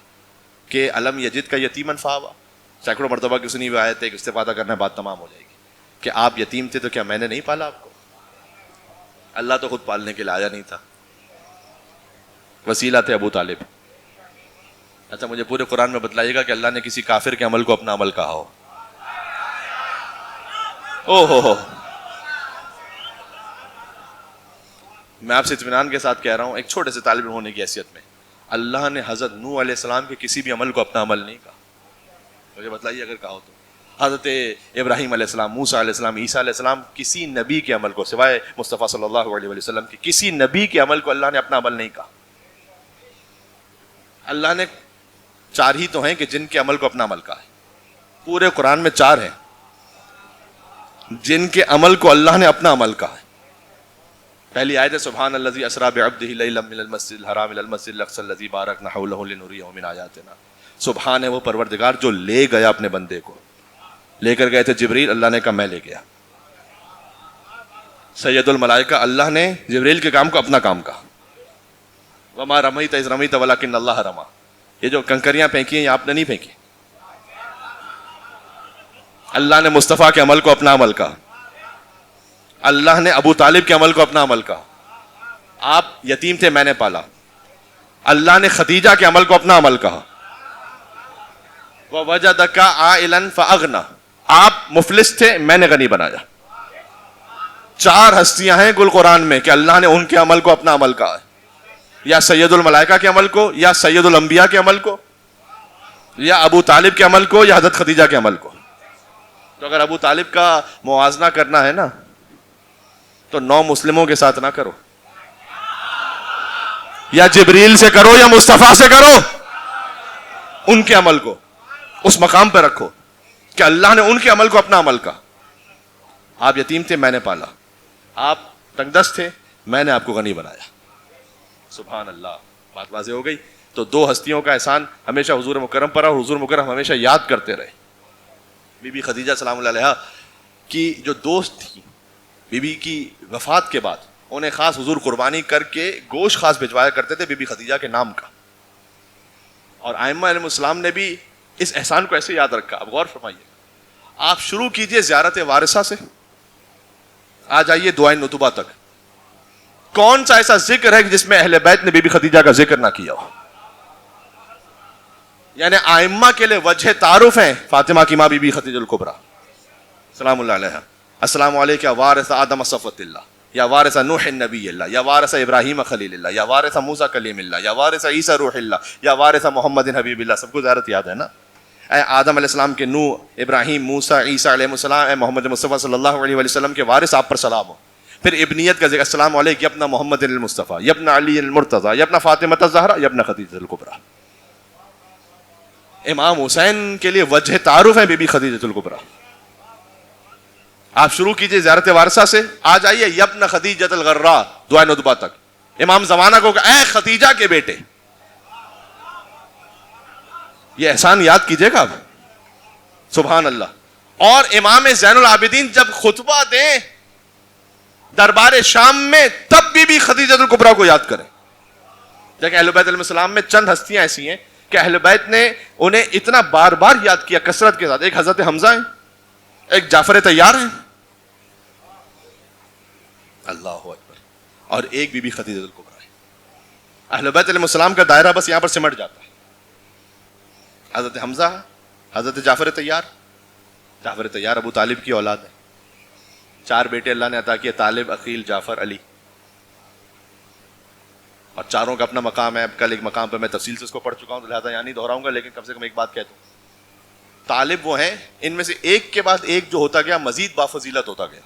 Speaker 1: کہ الم یجد کا یتیمن فاوا, سینکڑوں مرتبہ کی سنی ہوئی آیت ہے کہ استفادہ کرنا بات تمام ہو جائے گی, کہ آپ یتیم تھے تو کیا میں نے نہیں پالا آپ کو؟ اللہ تو خود پالنے کے لیے آیا نہیں تھا, وسیلہ تھے ابو طالب. اچھا مجھے پورے قرآن میں بتلائیے گا کہ اللہ نے کسی کافر کے عمل کو اپنا عمل کہا ہو؟ او ہو، میں آپ سے اطمینان کے ساتھ کہہ رہا ہوں، ایک چھوٹے سے طالب علم ہونے کی حیثیت میں، اللہ نے حضرت نوح علیہ السلام کے کسی بھی عمل کو اپنا عمل نہیں کہا. مجھے بتلائیے اگر کہا ہو تو. حضرت ابراہیم علیہ السلام، موسیٰ علیہ السلام، عیسیٰ علیہ السلام، کسی نبی کے عمل کو سوائے مصطفیٰ صلی اللہ علیہ وسلم کے کسی نبی کے عمل کو اللہ نے اپنا عمل نہیں کہا. اللہ نے 4 ہی تو ہیں کہ جن کے عمل کو اپنا عمل کہا ہے. پورے قرآن میں 4 ہیں جن کے عمل کو اللہ نے اپنا عمل کہا ہے. پہلی آیت ہے سبحان الذی اسریٰ بعبدہ لیلا من المسجد الحرام الی المسجد الاقصی الذی بارکنا حولہ لنریہ من آیاتنا. سبحان ہے وہ پروردگار جو لے گیا اپنے بندے کو. لے کر گئے تھے جبریل، اللہ نے کہا میں لے گیا. سید الملائکہ، اللہ نے جبریل کے کام کو اپنا کام کہا. وما رمیت اذ رمیت ولکن اللہ رمی. یہ جو کنکریاں پھینکی ہیں یہ آپ نے نہیں پھینکی، اللہ نے مصطفیٰ کے عمل کو اپنا عمل کہا. اللہ نے ابو طالب کے عمل کو اپنا عمل کہا. آپ یتیم تھے، میں نے پالا. اللہ نے خدیجہ کے عمل کو اپنا عمل کہا. وَوَجَدَكَ عَائِلًا فَأَغْنَى. آپ مفلس تھے، میں نے غنی بنایا. 4 ہستیاں ہیں کل قرآن میں کہ اللہ نے ان کے عمل کو اپنا عمل کہا ہے. یا سید الملائکہ کے عمل کو، یا سید الانبیاء کے عمل کو، یا ابو طالب کے عمل کو، یا حضرت خدیجہ کے عمل کو. تو اگر ابو طالب کا موازنہ کرنا ہے نا تو 9 مسلموں کے ساتھ نہ کرو، یا جبریل سے کرو یا مصطفیٰ سے کرو. ان کے عمل کو اس مقام پہ رکھو کہ اللہ نے ان کے عمل کو اپنا عمل کہا. آپ یتیم تھے، میں نے پالا. آپ تنگ دست تھے، میں نے آپ کو غنی بنایا. سبحان اللہ. بات واضح ہو گئی. تو 2 ہستیوں کا احسان ہمیشہ حضور مکرم پر، اور حضور مکرم ہمیشہ یاد کرتے رہے. بی بی خدیجہ سلام اللہ علیہا کی جو دوست تھی، بی بی کی وفات کے بعد انہیں خاص حضور قربانی کر کے گوشت خاص بھجوایا کرتے تھے بی بی خدیجہ کے نام کا. اور ائمہ علیہ السلام نے بھی اس احسان کو ایسے یاد رکھا. اب غور فرمائیے، آپ شروع کیجئے زیارت وارثہ سے، آ جائیے دعائے نطبہ تک. کون سا ایسا ذکر ہے جس میں اہل بیت نے بی بی خدیجہ کا ذکر نہ کیا ہو؟ یعنی ائمہ کے لیے وجہ تعارف ہیں فاطمہ کی ماں بی بی خدیجہ الکبریٰ سلام اللہ علیہا. السلام علیکم یا وارث آدم صفوت اللہ، یا وارث نوح نبی اللہ، یا وارث ابراہیم خلیل اللہ، یا وارث موسیٰ کلیم اللہ، یا وارث عیسیٰ روح اللہ، یا وارث محمد حبیب اللہ. سب کو زیارت یاد ہے نا؟ اے آدم علیہ السلام کے نوح، ابراہیم، موسیٰ، عیسیٰ علیہ السلام، اے محمد مصطفیٰ صلی اللہ علیہ وسلم کے وارث، آپ پر سلام ہو. پھر ابنیت کا ذکر، السلام علیک یا اپنا محمد المصطفیٰ، یا اپنا علی المرتضیٰ، یا اپنا فاطمہ الزہرا، یا اپنا خدیجہ الکبریٰ. امام حسین کے لیے وجہ تعارف ہے بی بی خدیجہ الکبریٰ. آپ شروع کیجئے زیارت وارثہ سے، آ جائیے یبن خدیجہ الغراء دعائے ندبہ تک. امام زمانہ کو کہ اے خدیجہ کے بیٹے. یہ احسان یاد کیجئے گا آپ. سبحان اللہ. اور امام زین العابدین جب خطبہ دیں دربار شام میں، تب بھی خدیجہ الکبریٰ کو یاد کریں. دیکھیں اہل بیت علیہ السلام میں چند ہستیاں ایسی ہیں کہ اہل بیت نے انہیں اتنا بار بار یاد کیا کثرت کے ساتھ. ایک حضرت حمزہ ہیں، ایک جعفر طیار ہیں، اللہ اکبر، اور ایک بی بی خدیجہ الکبریٰ ہے. اہل بیت علیہ السلام کا دائرہ بس یہاں پر سمٹ جاتا ہے. حضرت حمزہ، حضرت جعفر طیار. جعفر طیار ابو طالب کی اولاد ہے. 4 بیٹے اللہ نے عطا کیے، طالب، عقیل، جعفر، علی. اور چاروں کا اپنا مقام ہے. اب کل ایک مقام پہ میں تفصیل سے اس کو پڑھ چکا ہوں تو لہٰذا یہاں نہیں دہراؤں گا، لیکن کم سے کم ایک بات کہتا ہوں. طالب وہ ہیں، ان میں سے ایک کے بعد ایک جو ہوتا گیا مزید بافضیلت ہوتا گیا.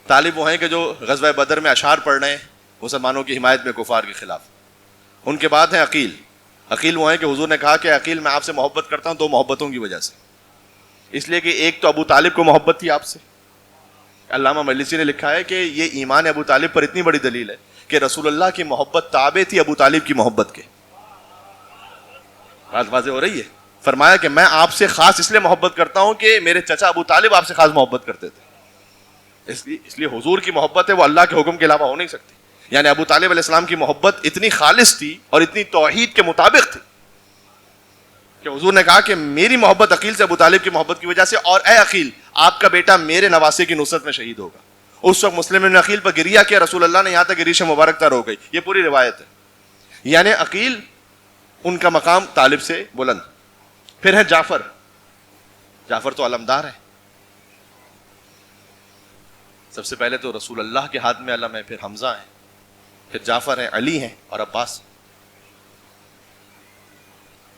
Speaker 1: طالب وہ ہیں کہ جو غزوہ بدر میں اشعار پڑھ رہے ہیں مسلمانوں کی حمایت میں کفار کے خلاف. ان کے بعد ہیں عقیل. عقیل وہ ہیں کہ حضور نے کہا کہ عقیل میں آپ سے محبت کرتا ہوں 2 محبتوں کی وجہ سے. اس لیے کہ ایک تو ابو طالب کو محبت تھی آپ سے. علامہ مجلسی نے لکھا ہے کہ یہ ایمان ابو طالب پر اتنی بڑی دلیل ہے کہ رسول اللہ کی محبت تابع تھی ابو طالب کی محبت کے. بات واضح ہو رہی ہے. فرمایا کہ میں آپ سے خاص اس لیے محبت کرتا ہوں کہ میرے چچا ابو طالب آپ سے خاص محبت کرتے تھے. اس لیے حضور کی محبت ہے وہ اللہ کے حکم کے علاوہ ہو نہیں سکتی. یعنی ابو طالب علیہ السلام کی محبت اتنی خالص تھی اور اتنی توحید کے مطابق تھی کہ حضور نے کہا کہ میری محبت عقیل سے ابو طالب کی محبت کی وجہ سے، اور اے عقیل آپ کا بیٹا میرے نواسے کی نصرت میں شہید ہوگا. اس وقت مسلم نے عقیل پر گریہ کیا، رسول اللہ نے یہاں تک ریش مبارک تر ہو گئی. یہ پوری روایت ہے. یعنی عقیل ان کا مقام طالب سے بلند. پھر ہے جعفر. جعفر تو علمدار ہے. سب سے پہلے تو رسول اللہ کے ہاتھ میں علم ہے, پھر حمزہ ہے, پھر جعفر ہے, علی ہیں اور عباس.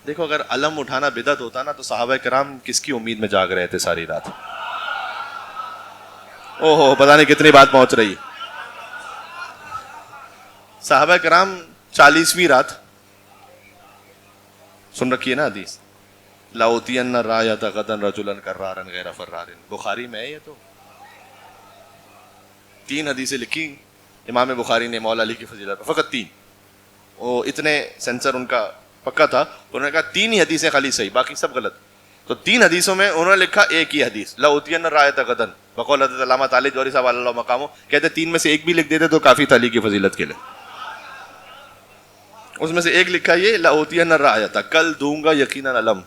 Speaker 1: دیکھو اگر علم اٹھانا بدعت ہوتا نا تو صحابہ کرام کس کی امید میں جاگ رہے تھے ساری رات. او ہو, پتہ نہیں کتنی بات پہنچ رہی ہے. صحابہ کرام 40ویں رات سن رکھی ہے نا حدیث, لَأُوتِيَنَّ الرَّايَةَ غَدًا رَجُلًا كَرَّارًا غَيْرَ فَرَّارٍ. بخاری میں ہے یہ تو 3 حدیثیں لکھی امام بخاری نے مولا علی کی فضیلت, فقط 3. وہ اتنے سینسر ان کا پکا تھا, انہوں نے کہا 3 ہی حدیثیں خالی صحیح, باقی سب غلط. تو 3 حدیثوں میں انہوں نے لکھا ایک ہی حدیث, لَأُوتِيَنَّ الرَّايَةَ غَدًا. بقول حضرت علامہ طالب جوہری صاحب اللہ مقامو کہتے 3 میں سے ایک بھی لکھ دیتے تو کافی تھا علی کی فضیلت کے لیے. اس میں سے ایک لکھا یہ لَأُوتِيَنَّ الرَّايَةَ, کل دوں گا یقیناً علم.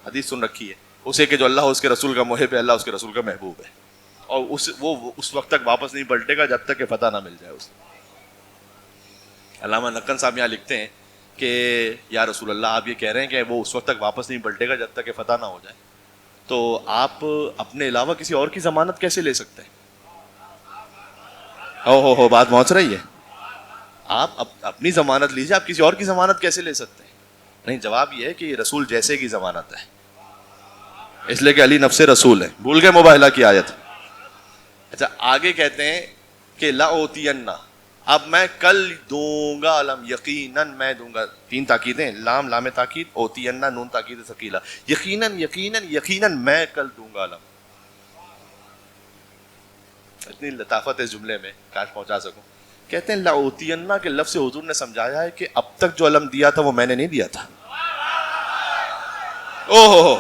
Speaker 1: حدیث سن رکھی ہے اسے کہ جو اللہ اس کے رسول کا محب ہے, اللہ اس کے رسول کا محبوب ہے, اور وہ اس وقت تک واپس نہیں پلٹے گا جب تک کہ فتح نہ مل جائے اسے. علامہ نقن صاحب یہاں لکھتے ہیں کہ یا رسول اللہ آپ یہ کہہ رہے ہیں کہ وہ اس وقت تک واپس نہیں پلٹے گا جب تک کہ فتح نہ ہو جائے, تو آپ اپنے علاوہ کسی اور کی ضمانت کیسے لے سکتے ہیں؟ ہو بات پہنچ رہی ہے. آپ اپنی ضمانت لیجیے, آپ کسی اور کی ضمانت کیسے لے سکتے ہیں؟ نہیں, جواب یہ ہے کہ یہ رسول جیسے کی ضمانت ہے, اس لیے کہ علی نفس رسول ہے. بھول گئے مباہلہ کی آیت. اچھا آگے کہتے ہیں کہ لَأُوتِيَنَّ, اب میں کل دوں گا علم, یقیناً میں دوں گا. 3 تاکیدیں, لام تاکید, اوتینہ نون تاکید ثقیلہ, یقیناً یقیناً یقیناً میں کل دوں گا علم. اتنی لطافت ہے جملے میں, کاش پہنچا سکوں. کہتے ہیں لَأُوتِيَنَّ کے لفظ سے حضور نے سمجھایا ہے کہ اب تک جو علم دیا تھا وہ میں نے نہیں دیا تھا. او ہو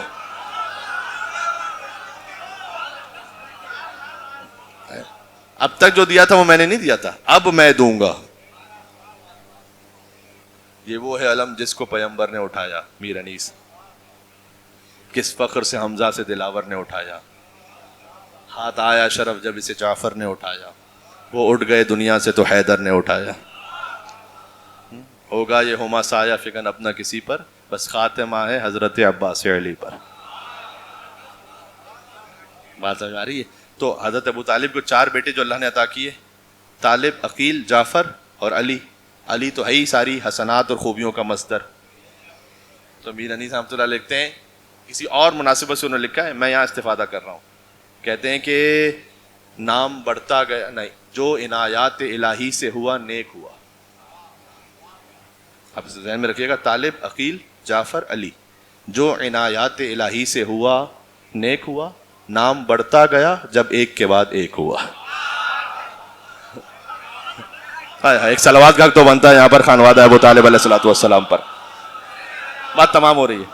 Speaker 1: اب تک جو دیا تھا وہ میں نے نہیں دیا تھا, اب میں دوں گا. یہ وہ ہے علم جس کو پیغمبر نے اٹھایا. میر انیس کس فخر سے حمزہ سے دلاور نے اٹھایا, ہاتھ آیا شرف جب اسے جعفر نے اٹھایا, وہ اٹھ گئے دنیا سے تو حیدر نے اٹھایا. ہوگا یہ ہما سایہ فکن اپنا کسی پر, بس خاتمہ ہے حضرت عباس علی پر. بات سمجھ آ رہی ہے؟ تو حضرت ابو طالب کو 4 بیٹے جو اللہ نے عطا کیے, طالب, عقیل, جعفر اور علی. علی تو ہے ہی ساری حسنات اور خوبیوں کا مصدر. تو میر انیس رحمۃ اللہ لکھتے ہیں, کسی اور مناسبت سے انہوں نے لکھا ہے, میں یہاں استفادہ کر رہا ہوں. کہتے ہیں کہ نام بڑھتا گیا, نہیں, جو عنایات الہی سے ہوا نیک ہوا. اب ذہن میں رکھیے گا, طالب, عقیل, جعفر, علی, جو عنایات الہی سے ہوا نیک ہوا, نام بڑھتا گیا جب ایک کے بعد ایک ہوا. ایک صلوات کا تو بنتا ہے یہاں پر خانوادہ ابو طالب علیہ الصلوۃ والسلام پر. بات تمام ہو رہی ہے.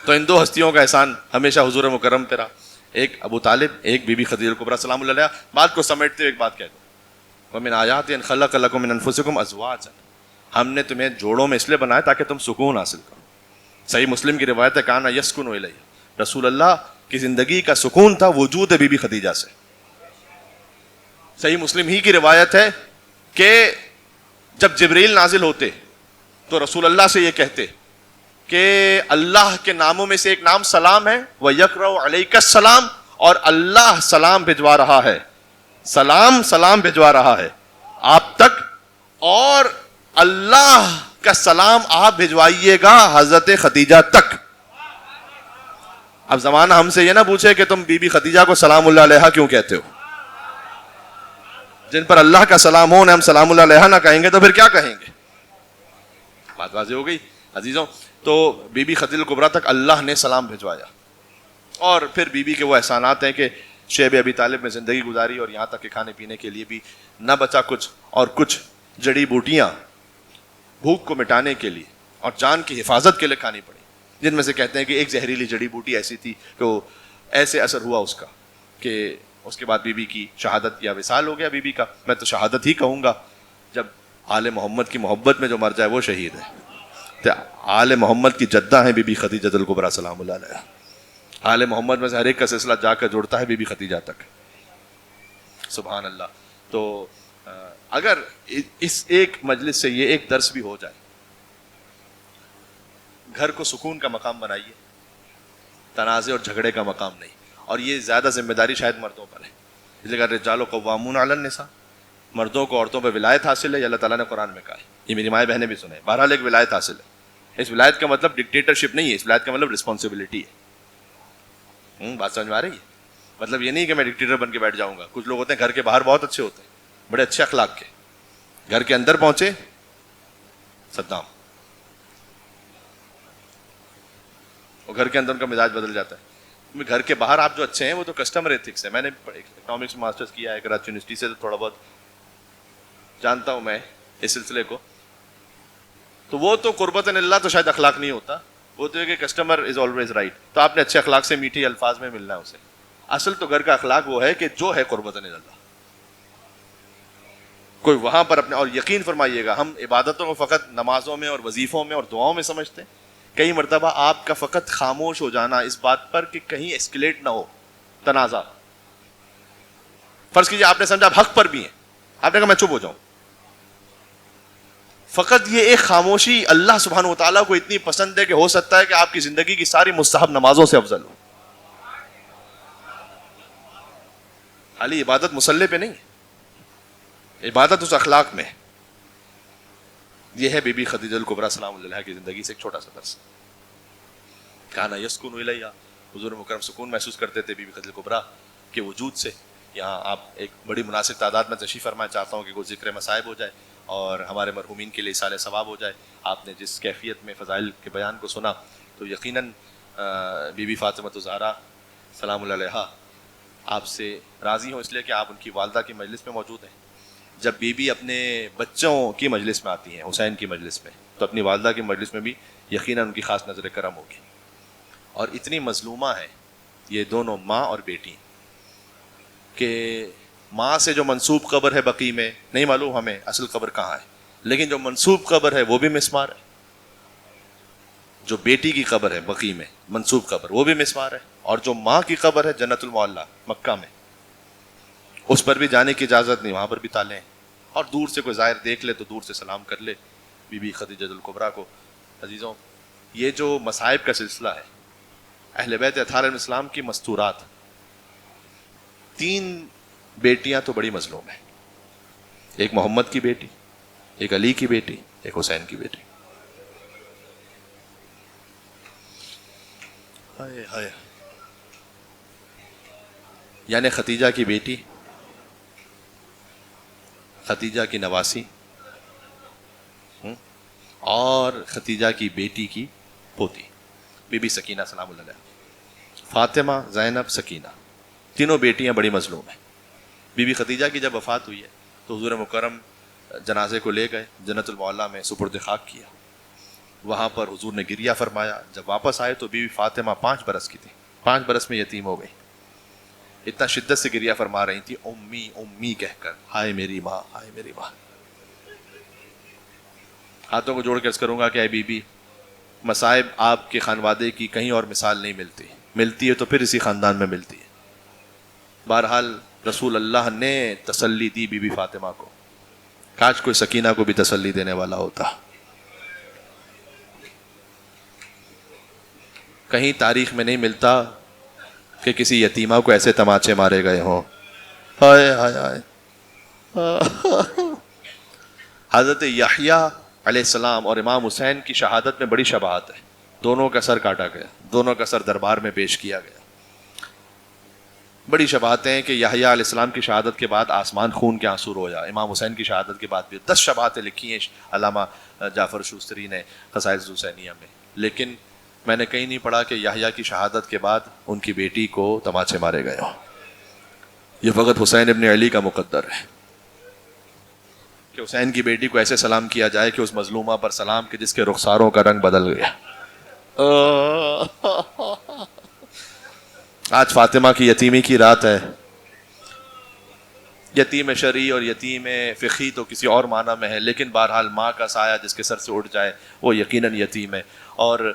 Speaker 1: تو ان 2 ہستیوں کا احسان ہمیشہ حضور مکرم پہ رہا, ایک ابو طالب, ایک بی بی خدیجہ الکبریٰ سلام اللہ علیہا. بات کو سمیٹتے ہوئے ایک بات کہہ دو, وَمِنْ آیَاتِهِ أَنْ خَلَقَ لَكُم مِّنْ أَنفُسِكُمْ أَزْوَاجًا, ہم نے تمہیں جوڑوں میں اس لیے بنایا تاکہ تم سکون حاصل کرو. صحیح مسلم کی روایت ہے, کانا یسکن الیہ, رسول اللہ کی زندگی کا سکون تھا وجود بی بی خدیجہ سے. صحیح مسلم ہی کی روایت ہے کہ جب جبریل نازل ہوتے تو رسول اللہ سے یہ کہتے کہ اللہ کے ناموں میں سے ایک نام سلام ہے, وَيَقْرَأُ عَلَيْكَ السَّلَامُ, اور اللہ سلام بھجوا رہا ہے, سلام بھجوا رہا ہے آپ تک, اور اللہ کا سلام آپ بھجوائیے گا حضرت خدیجہ تک. اب زمانہ ہم سے یہ نہ پوچھے کہ تم بی بی خدیجہ کو سلام اللہ علیہا کیوں کہتے ہو. جن پر اللہ کا سلام ہو, ہم سلام اللہ علیہا نہ کہیں گے تو پھر کیا کہیں گے. بات واضح ہو گئی عزیزوں. تو بی بی خدیجہ الکبریٰ تک اللہ نے سلام بھجوایا, اور پھر بی بی کے وہ احسانات ہیں کہ شیب ابی طالب میں زندگی گزاری, اور یہاں تک کہ کھانے پینے کے لیے بھی نہ بچا کچھ, اور کچھ جڑی بوٹیاں بھوک کو مٹانے کے لیے اور جان کی حفاظت کے لیے کھانی پڑی, جن میں سے کہتے ہیں کہ ایک زہریلی جڑی بوٹی ایسی تھی کہ وہ ایسے اثر ہوا اس کا کہ اس کے بعد بی بی کی شہادت یا وصال ہو گیا بی بی کا. میں تو شہادت ہی کہوں گا, جب آل محمد کی محبت میں جو مر جائے وہ شہید ہے. تو آل محمد کی جدہ ہیں بی بی خدیجہ الکبریٰ سلام اللہ علیہا. آل محمد میں سے ہر ایک کا سلسلہ جا کر جوڑتا ہے بی بی خدیجہ تک. سبحان اللہ. تو اگر اس ایک مجلس سے یہ ایک درس بھی ہو جائے، گھر کو سکون کا مقام بنائیے، تنازع اور جھگڑے کا مقام نہیں. اور یہ زیادہ ذمہ داری شاید مردوں پر ہے، اس لیے کہ الرجال قوامون علی النساء، مردوں کو عورتوں پہ ولایت حاصل ہے، یہ اللہ تعالیٰ نے قرآن میں کہا ہے. یہ میری مائیں بہنیں بھی سنیں. بہرحال ایک ولایت حاصل ہے. اس ولایت کا مطلب ڈکٹیٹرشپ نہیں ہے، اس ولایت کا مطلب رسپانسبلٹی ہے. بات سمجھ میں آ رہی ہے؟ مطلب یہ نہیں کہ میں ڈکٹیٹر بن کے بیٹھ جاؤں گا. کچھ لوگ ہوتے ہیں گھر کے باہر بہت اچھے ہوتے ہیں، بڑے اچھے اخلاق کے، گھر کے اندر پہنچے صدام، اور گھر کے اندر ان کا مزاج بدل جاتا ہے. گھر کے باہر آپ جو اچھے ہیں وہ تو کسٹمر ایتھکس ہے. میں نے اکنامکس ماسٹرز کیا ہے کراچی یونیورسٹی سے، تو تھوڑا بہت جانتا ہوں میں اس سلسلے کو. تو وہ تو قربتاً اللہ تو شاید اخلاق نہیں ہوتا، وہ تو ہے کہ کسٹمر از آلویز رائٹ. تو آپ نے اچھے اخلاق سے میٹھی الفاظ میں ملنا ہے اسے. اصل تو گھر کا اخلاق وہ ہے کہ جو ہے قربتاً اللہ. کوئی وہاں پر اپنے، اور یقین فرمائیے گا ہم عبادتوں کو فقط نمازوں میں اور وظیفوں میں اور دعاؤں میں سمجھتے ہیں. کئی مرتبہ آپ کا فقط خاموش ہو جانا اس بات پر کہ کہیں ایسکیلیٹ نہ ہو تنازع. فرض کیجیے آپ نے سمجھا آپ حق پر بھی ہیں، آپ نے کہا میں چپ ہو جاؤں. فقط یہ ایک خاموشی اللہ سبحانہ و تعالیٰ کو اتنی پسند ہے کہ ہو سکتا ہے کہ آپ کی زندگی کی ساری مستحب نمازوں سے افضل ہو. خالی عبادت مسلح پہ نہیں ہے، عبادت اس اخلاق میں ہے. یہ ہے بی بی خدیجہ الکبریٰ سلام اللہ علیہا کی زندگی سے ایک چھوٹا سا درس. کانا یسکن الیہ، حضور مکرم سکون محسوس کرتے تھے بی بی خدیجہ الکبریٰ کے وجود سے. یہاں آپ ایک بڑی مناسب تعداد میں تشریف فرمائیں. چاہتا ہوں کہ کوئی ذکر مصائب ہو جائے اور ہمارے مرحومین کے لیے ایصال ثواب ہو جائے. آپ نے جس کیفیت میں فضائل کے بیان کو سنا تو یقیناً بی بی فاطمہ الزہرا سلام اللہ علیہا آپ سے راضی ہوں، اس لیے کہ آپ ان کی والدہ کی مجلس میں موجود ہیں. جب بی بی اپنے بچوں کی مجلس میں آتی ہیں، حسین کی مجلس میں، تو اپنی والدہ کی مجلس میں بھی یقیناً ان کی خاص نظر کرم ہوگی. اور اتنی مظلومہ ہیں یہ دونوں، ماں اور بیٹی، کہ ماں سے جو منسوب قبر ہے بقیع میں نہیں معلوم ہمیں اصل قبر کہاں ہے، لیکن جو منسوب قبر ہے وہ بھی مسمار ہے. جو بیٹی کی قبر ہے بقیع میں منسوب قبر وہ بھی مسمار ہے، اور جو ماں کی قبر ہے جنت المعلیٰ مکہ میں، اس پر بھی جانے کی اجازت نہیں، وہاں پر بھی تالے ہیں. اور دور سے کوئی ظاہر دیکھ لے تو دور سے سلام کر لے بی بی خدیجہ الکبریٰ کو. عزیزوں، یہ جو مصائب کا سلسلہ ہے، اہل بیت اطہار علیہ السلام کی مستورات، 3 بیٹیاں تو بڑی مظلوم ہیں. ایک محمد کی بیٹی، ایک علی کی بیٹی، ایک حسین کی بیٹی. ہائے ہائے. یعنی ختیجہ کی بیٹی، ختیجہ کی نواسی، اور ختیجہ کی بیٹی کی پوتی بی بی سکینہ سلام اللہ علیہا. فاطمہ، زینب، سکینہ، تینوں بیٹیاں بڑی مظلوم ہیں. بی بی ختیجہ کی جب وفات ہوئی ہے تو حضور مکرم جنازے کو لے گئے، جنت المعلیٰ میں سپرد خاک کیا. وہاں پر حضور نے گریہ فرمایا. جب واپس آئے تو بی بی فاطمہ 5 برس کی تھی، 5 برس میں یتیم ہو گئی. اتنا شدت سے گریہ فرما رہی تھی، امی امی کہہ کر، ہائے میری ماں، ہائے میری ماں. ہاتھوں کو جوڑ کے عرض کروں گا کہ اے بی بی، مصائب آپ کے خانوادے کی کہیں اور مثال نہیں ملتی، ملتی ہے تو پھر اسی خاندان میں ملتی ہے. بہرحال رسول اللہ نے تسلی دی بی بی فاطمہ کو. کاش کوئی سکینہ کو بھی تسلی دینے والا ہوتا. کہیں تاریخ میں نہیں ملتا کہ کسی یتیمہ کو ایسے تماچے مارے گئے ہوں. ہائے ہائے ہائے. حضرت یحییٰ علیہ السلام اور امام حسین کی شہادت میں بڑی شباہت ہے. دونوں کا سر کاٹا گیا، دونوں کا سر دربار میں پیش کیا گیا. بڑی شباہتیں ہیں کہ یحییٰ علیہ السلام کی شہادت کے بعد آسمان خون کے آنسو رویا. امام حسین کی شہادت کے بعد بھی 10 شباہتیں لکھی ہیں علامہ جعفر شوستری نے خصائص حسینیہ میں. لیکن میں نے کہیں نہیں پڑھا کہ یحییٰ کی شہادت کے بعد ان کی بیٹی کو تماچے مارے گئے ہوں. یہ فقط حسین ابن علی کا مقدر ہے کہ حسین کی بیٹی کو ایسے سلام کیا جائے کہ اس مظلومہ پر سلام کہ جس کے رخساروں کا رنگ بدل گیا. آج فاطمہ کی یتیمی کی رات ہے. یتیم شرعی اور یتیم فقہی تو کسی اور معنی میں ہے، لیکن بہرحال ماں کا سایہ جس کے سر سے اٹھ جائے وہ یقیناً یتیم ہے. اور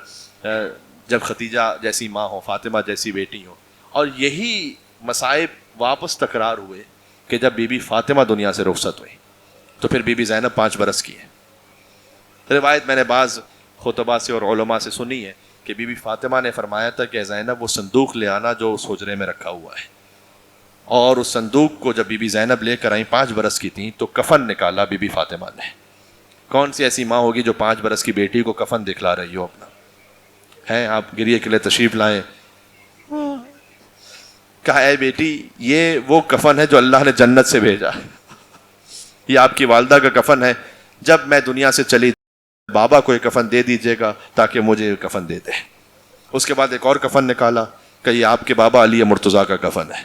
Speaker 1: جب ختیجہ جیسی ماں ہو، فاطمہ جیسی بیٹی ہو، اور یہی مصائب واپس تکرار ہوئے کہ جب بی بی فاطمہ دنیا سے رخصت ہوئی تو پھر بی بی زینب 5 برس کی ہے۔ روایت میں نے بعض خطبہ سے اور علماء سے سنی ہے کہ بی بی فاطمہ نے فرمایا تھا کہ زینب وہ صندوق لے آنا جو اس حجرے میں رکھا ہوا ہے، اور اس صندوق کو جب بی بی زینب لے کر آئیں 5 برس کی تھیں تو کفن نکالا بی بی فاطمہ نے۔ کون سی ایسی ماں ہوگی جو 5 برس کی بیٹی کو کفن دکھلا رہی ہو اپنا؟ ہیں آپ گریے کے لیے تشریف لائیں، کہا اے بیٹی یہ وہ کفن ہے جو اللہ نے جنت سے بھیجا، یہ آپ کی والدہ کا کفن ہے، جب میں دنیا سے چلی بابا کو یہ کفن دے دیجیے گا تاکہ مجھے یہ کفن دے دے۔ اس کے بعد ایک اور کفن نکالا کہ یہ آپ کے بابا علی مرتضیٰ کا کفن ہے۔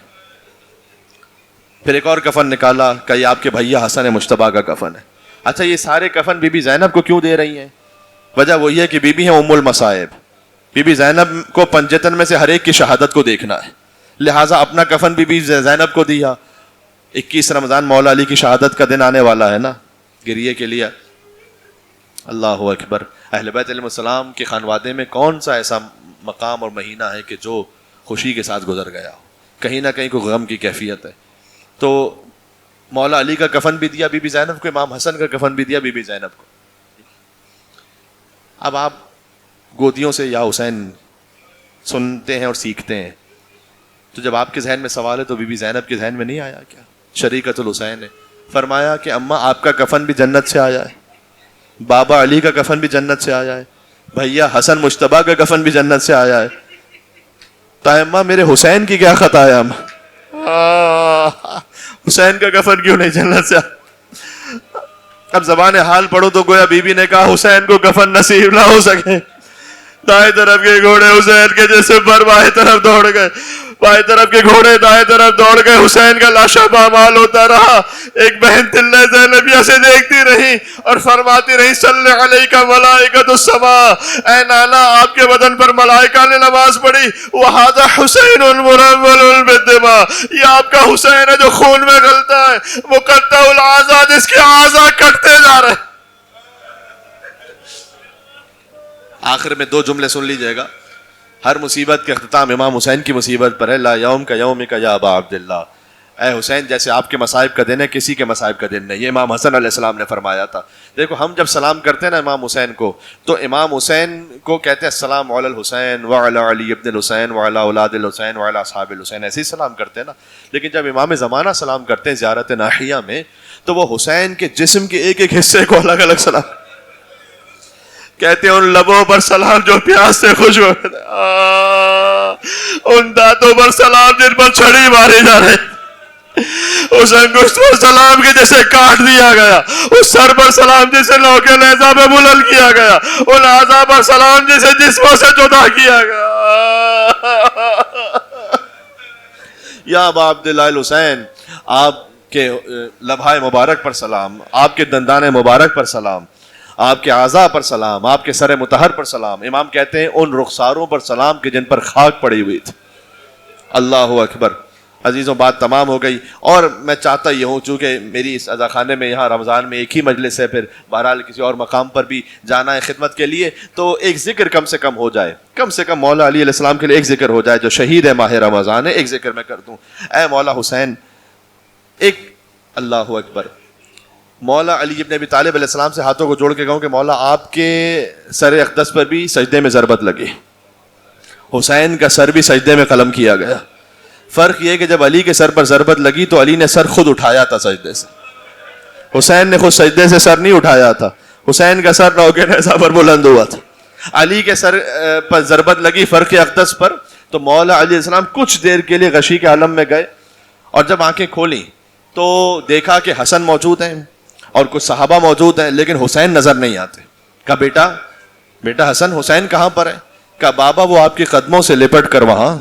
Speaker 1: پھر ایک اور کفن نکالا کہ یہ آپ کے بھیا حسن مجتبیٰ کا کفن ہے۔ اچھا یہ سارے کفن بی بی زینب کو کیوں دے رہی ہیں؟ وجہ وہی ہے کہ بی بی ہیں ام المصائب، بی بی زینب کو پنجتن میں سے ہر ایک کی شہادت کو دیکھنا ہے، لہٰذا اپنا کفن بی بی زینب کو دیا۔ 21 رمضان مولا علی کی شہادت کا دن آنے والا ہے نا، گریے کے لیے۔ اللہ اکبر۔ اہل بیت علیہ السلام کے خانوادے میں کون سا ایسا مقام اور مہینہ ہے کہ جو خوشی کے ساتھ گزر گیا ہو؟ کہیں نہ کہیں کوئی غم کی کیفیت ہے۔ تو مولا علی کا کفن بھی دیا بی بی زینب کو، امام حسن کا کفن بھی دیا بی بی زینب کو۔ اب آپ گودیوں سے یا حسین سنتے ہیں اور سیکھتے ہیں، تو جب آپ کے ذہن میں سوال ہے تو بی بی زینب کے ذہن میں نہیں آیا کیا شریکت الحسین ہے؟ فرمایا کہ اماں آپ کا کفن بھی جنت سے آیا ہے، بابا علی کا کفن بھی جنت سے آیا ہے، بھیا حسن مجتبیٰ کا کفن بھی جنت سے آیا ہے، تو اماں میرے حسین کی کیا خطا ہے؟ حسین کا کفن کیوں نہیں جنت سے آیا؟ اب زبان حال پڑھو تو گویا بی بی نے کہا حسین کو کفن نصیب نہ ہو سکے، دائیں طرف کے گھوڑے حسین کے جیسے پر بائیں طرف دوڑ گئے، بائیں طرف کے گھوڑے دائیں طرف دوڑ گئے، حسین کا لاشا پامال ہوتا رہا۔ ایک بہن دلہ زینبیہ سے دیکھتی رہی اور فرماتی رہی صلی علیک ملائکۃ السماء، اے نانا آپ کے بدن پر ملائکہ نے نماز پڑھی، وَهَذَا حُسَيْنٌ مُرَمَّلٌ بِالدِّمَاء، یہ آپ کا حسین ہے جو خون میں گلتا ہے، مقطع الاعضاء جس کے اعضاء کٹتے جا رہے ہیں۔ آخر میں 2 جملے سن لیجئے گا، ہر مصیبت کا اختتام امام حسین کی مصیبت پر ہے، لا یوم کا یومک یا ابا عبداللہ، اے حسین جیسے آپ کے مصائب کا دن ہے کسی کے مصائب کا دن نہیں، یہ امام حسن علیہ السلام نے فرمایا تھا۔ دیکھو ہم جب سلام کرتے ہیں نا امام حسین کو تو امام حسین کو کہتے ہیں السلام علی الحسین وعلی علی ابن الحسین وعلی اولاد الحسین وعلی اصحاب الحسین، ایسے ہی سلام کرتے ہیں نا۔ لیکن جب امام زمانہ سلام کرتے ہیں زیارت ناحیہ میں تو وہ حسین کے جسم کے ایک ایک حصے کو الگ الگ سلام کہتے ہیں، ان لبوں پر سلام جو پیاس سے خوش ہو، ان دانتوں پر سلام جن پر چھڑی ماری جا رہی، اس انگشت پر سلام کے جیسے کاٹ دیا گیا، اس سر پر سلام جسے لو کے نیزہ میں بلند کیا گیا، ان اعضاء پر سلام جسے جسموں سے جدا کیا گیا۔ یا ابا عبداللہ الحسین، آپ کے لبھائے مبارک پر سلام، آپ کے دندان مبارک پر سلام، آپ کے اعضاء پر سلام، آپ کے سر مطہر پر سلام۔ امام کہتے ہیں ان رخساروں پر سلام کہ جن پر خاک پڑی ہوئی تھی۔ اللہ اکبر۔ عزیزوں بات تمام ہو گئی، اور میں چاہتا یہ ہوں چونکہ میری اس عزاخانے میں یہاں رمضان میں ایک ہی مجلس ہے، پھر بہرحال کسی اور مقام پر بھی جانا ہے خدمت کے لیے، تو ایک ذکر کم سے کم ہو جائے، کم سے کم مولا علی علیہ السلام کے لیے ایک ذکر ہو جائے جو شہید ہے ماہ رمضان ہے، ایک ذکر میں کر دوں۔ اے مولا حسین، ایک اللہ اکبر، مولا علی ابن ابی طالب علیہ السلام سے ہاتھوں کو جوڑ کے کہوں کہ مولا آپ کے سر اقدس پر بھی سجدے میں ضربت لگی، حسین کا سر بھی سجدے میں قلم کیا گیا۔ فرق یہ کہ جب علی کے سر پر ضربت لگی تو علی نے سر خود اٹھایا تھا سجدے سے، حسین نے خود سجدے سے سر نہیں اٹھایا تھا، حسین کا سر نو کے نیزہ پر بلند ہوا تھا۔ علی کے سر پر ضربت لگی فرق اقدس پر، تو مولا علی علیہ السلام کچھ دیر کے لیے غشی کے عالم میں گئے، اور جب آنکھیں کھولیں تو دیکھا کہ حسن موجود ہیں اور کچھ صحابہ موجود ہیں، لیکن حسین نظر نہیں آتے۔ کہا بیٹا حسن، حسین کہاں پر ہے؟ کہا بابا وہ آپ کے قدموں سے لپٹ کر وہاں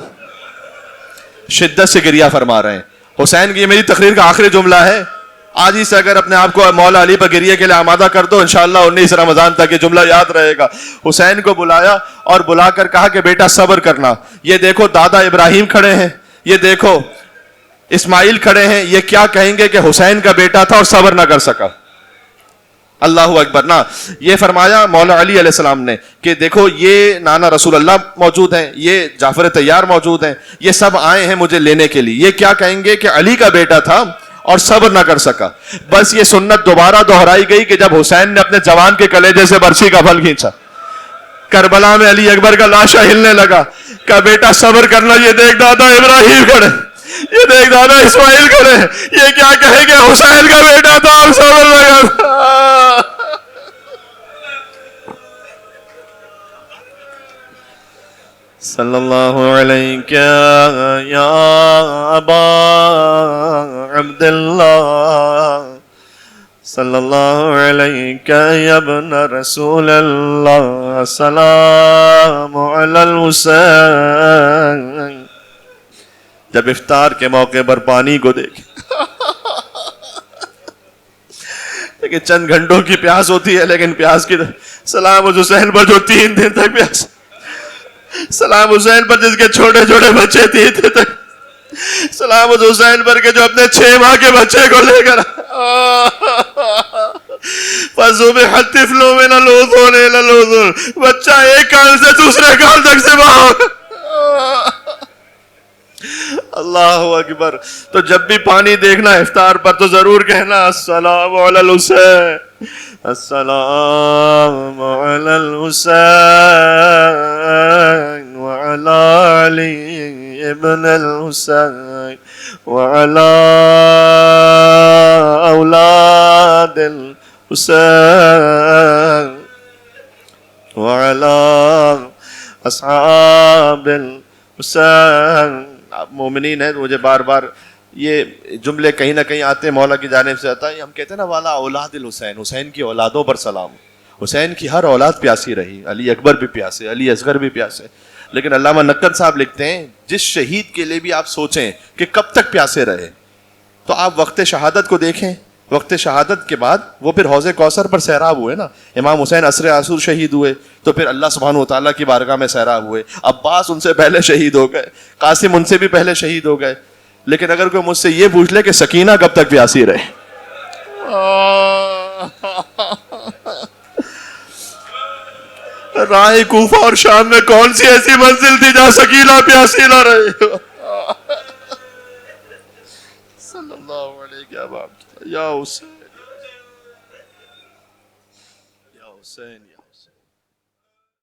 Speaker 1: شدت سے گریہ فرما رہے ہیں۔ حسین کی یہ میری تقریر کا آخری جملہ ہے، آج ہی سے اگر اپنے آپ کو مولا علی پر گریہ کے لیے آمادہ کر دو، انشاءاللہ 19 رمضان تک یہ جملہ یاد رہے گا۔ حسین کو بلایا اور بلا کر کہا کہ بیٹا صبر کرنا، یہ دیکھو دادا ابراہیم کھڑے ہیں، یہ دیکھو اسماعیل کھڑے ہیں، یہ کیا کہیں گے کہ حسین کا بیٹا تھا اور صبر نہ کر سکا۔ اللہ اکبر۔ نا یہ فرمایا مولا علی علیہ السلام نے کہ دیکھو یہ نانا رسول اللہ موجود ہیں، یہ جعفر طیار موجود ہیں، یہ سب آئے ہیں مجھے لینے کے لیے، یہ کیا کہیں گے کہ علی کا بیٹا تھا اور صبر نہ کر سکا. بس یہ سنت دوبارہ دہرائی گئی کہ جب حسین نے اپنے جوان کے کلیجے سے برچھی کا پھل کھینچا. کربلا میں علی اکبر کا لاشا ہلنے لگا. کہا بیٹا صبر کرنا, یہ دیکھ دادا ابراہیم کھڑے, یہ دیکھ دادا اسماعیل کھڑے, یہ کیا کہے گے حسین کا بیٹا تھا, اب صبر لگا. صلی اللہ علیہ یا ابا عبداللہ, صلی اللہ علیہ یا ابن رسول اللہ, سلام علی الحسین. جب افطار کے موقع پر پانی کو دیکھیں, لیکن چند گھنٹوں کی پیاس ہوتی ہے, لیکن پیاس کی سلام اس حسین پر جو 3 دن تک پیاس, سلام حسین پر جس کے چھوٹے چھوٹے بچے 3 دن تک, سلام اس حسین پر کے جو اپنے 6 ماہ کے بچے کو لے کر فَصُبِحَ الطِّفْلُ مِنَ الْأُذُنِ إِلَى الْأُذُنِ, بچہ ایک کان سے دوسرے کان تک سے باہر. اللہ اکبر. تو جب بھی پانی دیکھنا افطار پر تو ضرور کہنا السلام علی الحسین, السلام علی الحسین وعلی علی ابن الحسین وعلی اولاد الحسین وعلی اصحاب الحسین. آپ مومنین ہیں, مجھے بار بار یہ جملے کہیں نہ کہیں آتے ہیں, مولا کی جانب سے آتا ہے. ہم کہتے ہیں نا والا اولاد الحسین, حسین کی اولادوں پر سلام. حسین کی ہر اولاد پیاسی رہی, علی اکبر بھی پیاسے, علی اصغر بھی پیاسے. لیکن علامہ نقد صاحب لکھتے ہیں جس شہید کے لیے بھی آپ سوچیں کہ کب تک پیاسے رہے, تو آپ وقت شہادت کو دیکھیں. وقت شہادت کے بعد وہ پھر حوض کوثر پر سیراب ہوئے نا. امام حسین عصر عصور شہید ہوئے, تو پھر اللہ سبحانہ و تعالیٰ کی بارگاہ میں سیراب ہوئے. عباس ان سے پہلے شہید ہو گئے, قاسم ان سے بھی پہلے شہید ہو گئے. لیکن اگر کوئی مجھ سے یہ پوچھ لے کہ سکینہ کب تک پیاسی رہے, راہ کوفہ اور شام میں کون سی ایسی منزل تھی جہاں سکینہ پیاسی نہ رہے. صلی اللہ علیہ یا حسین یا حسین.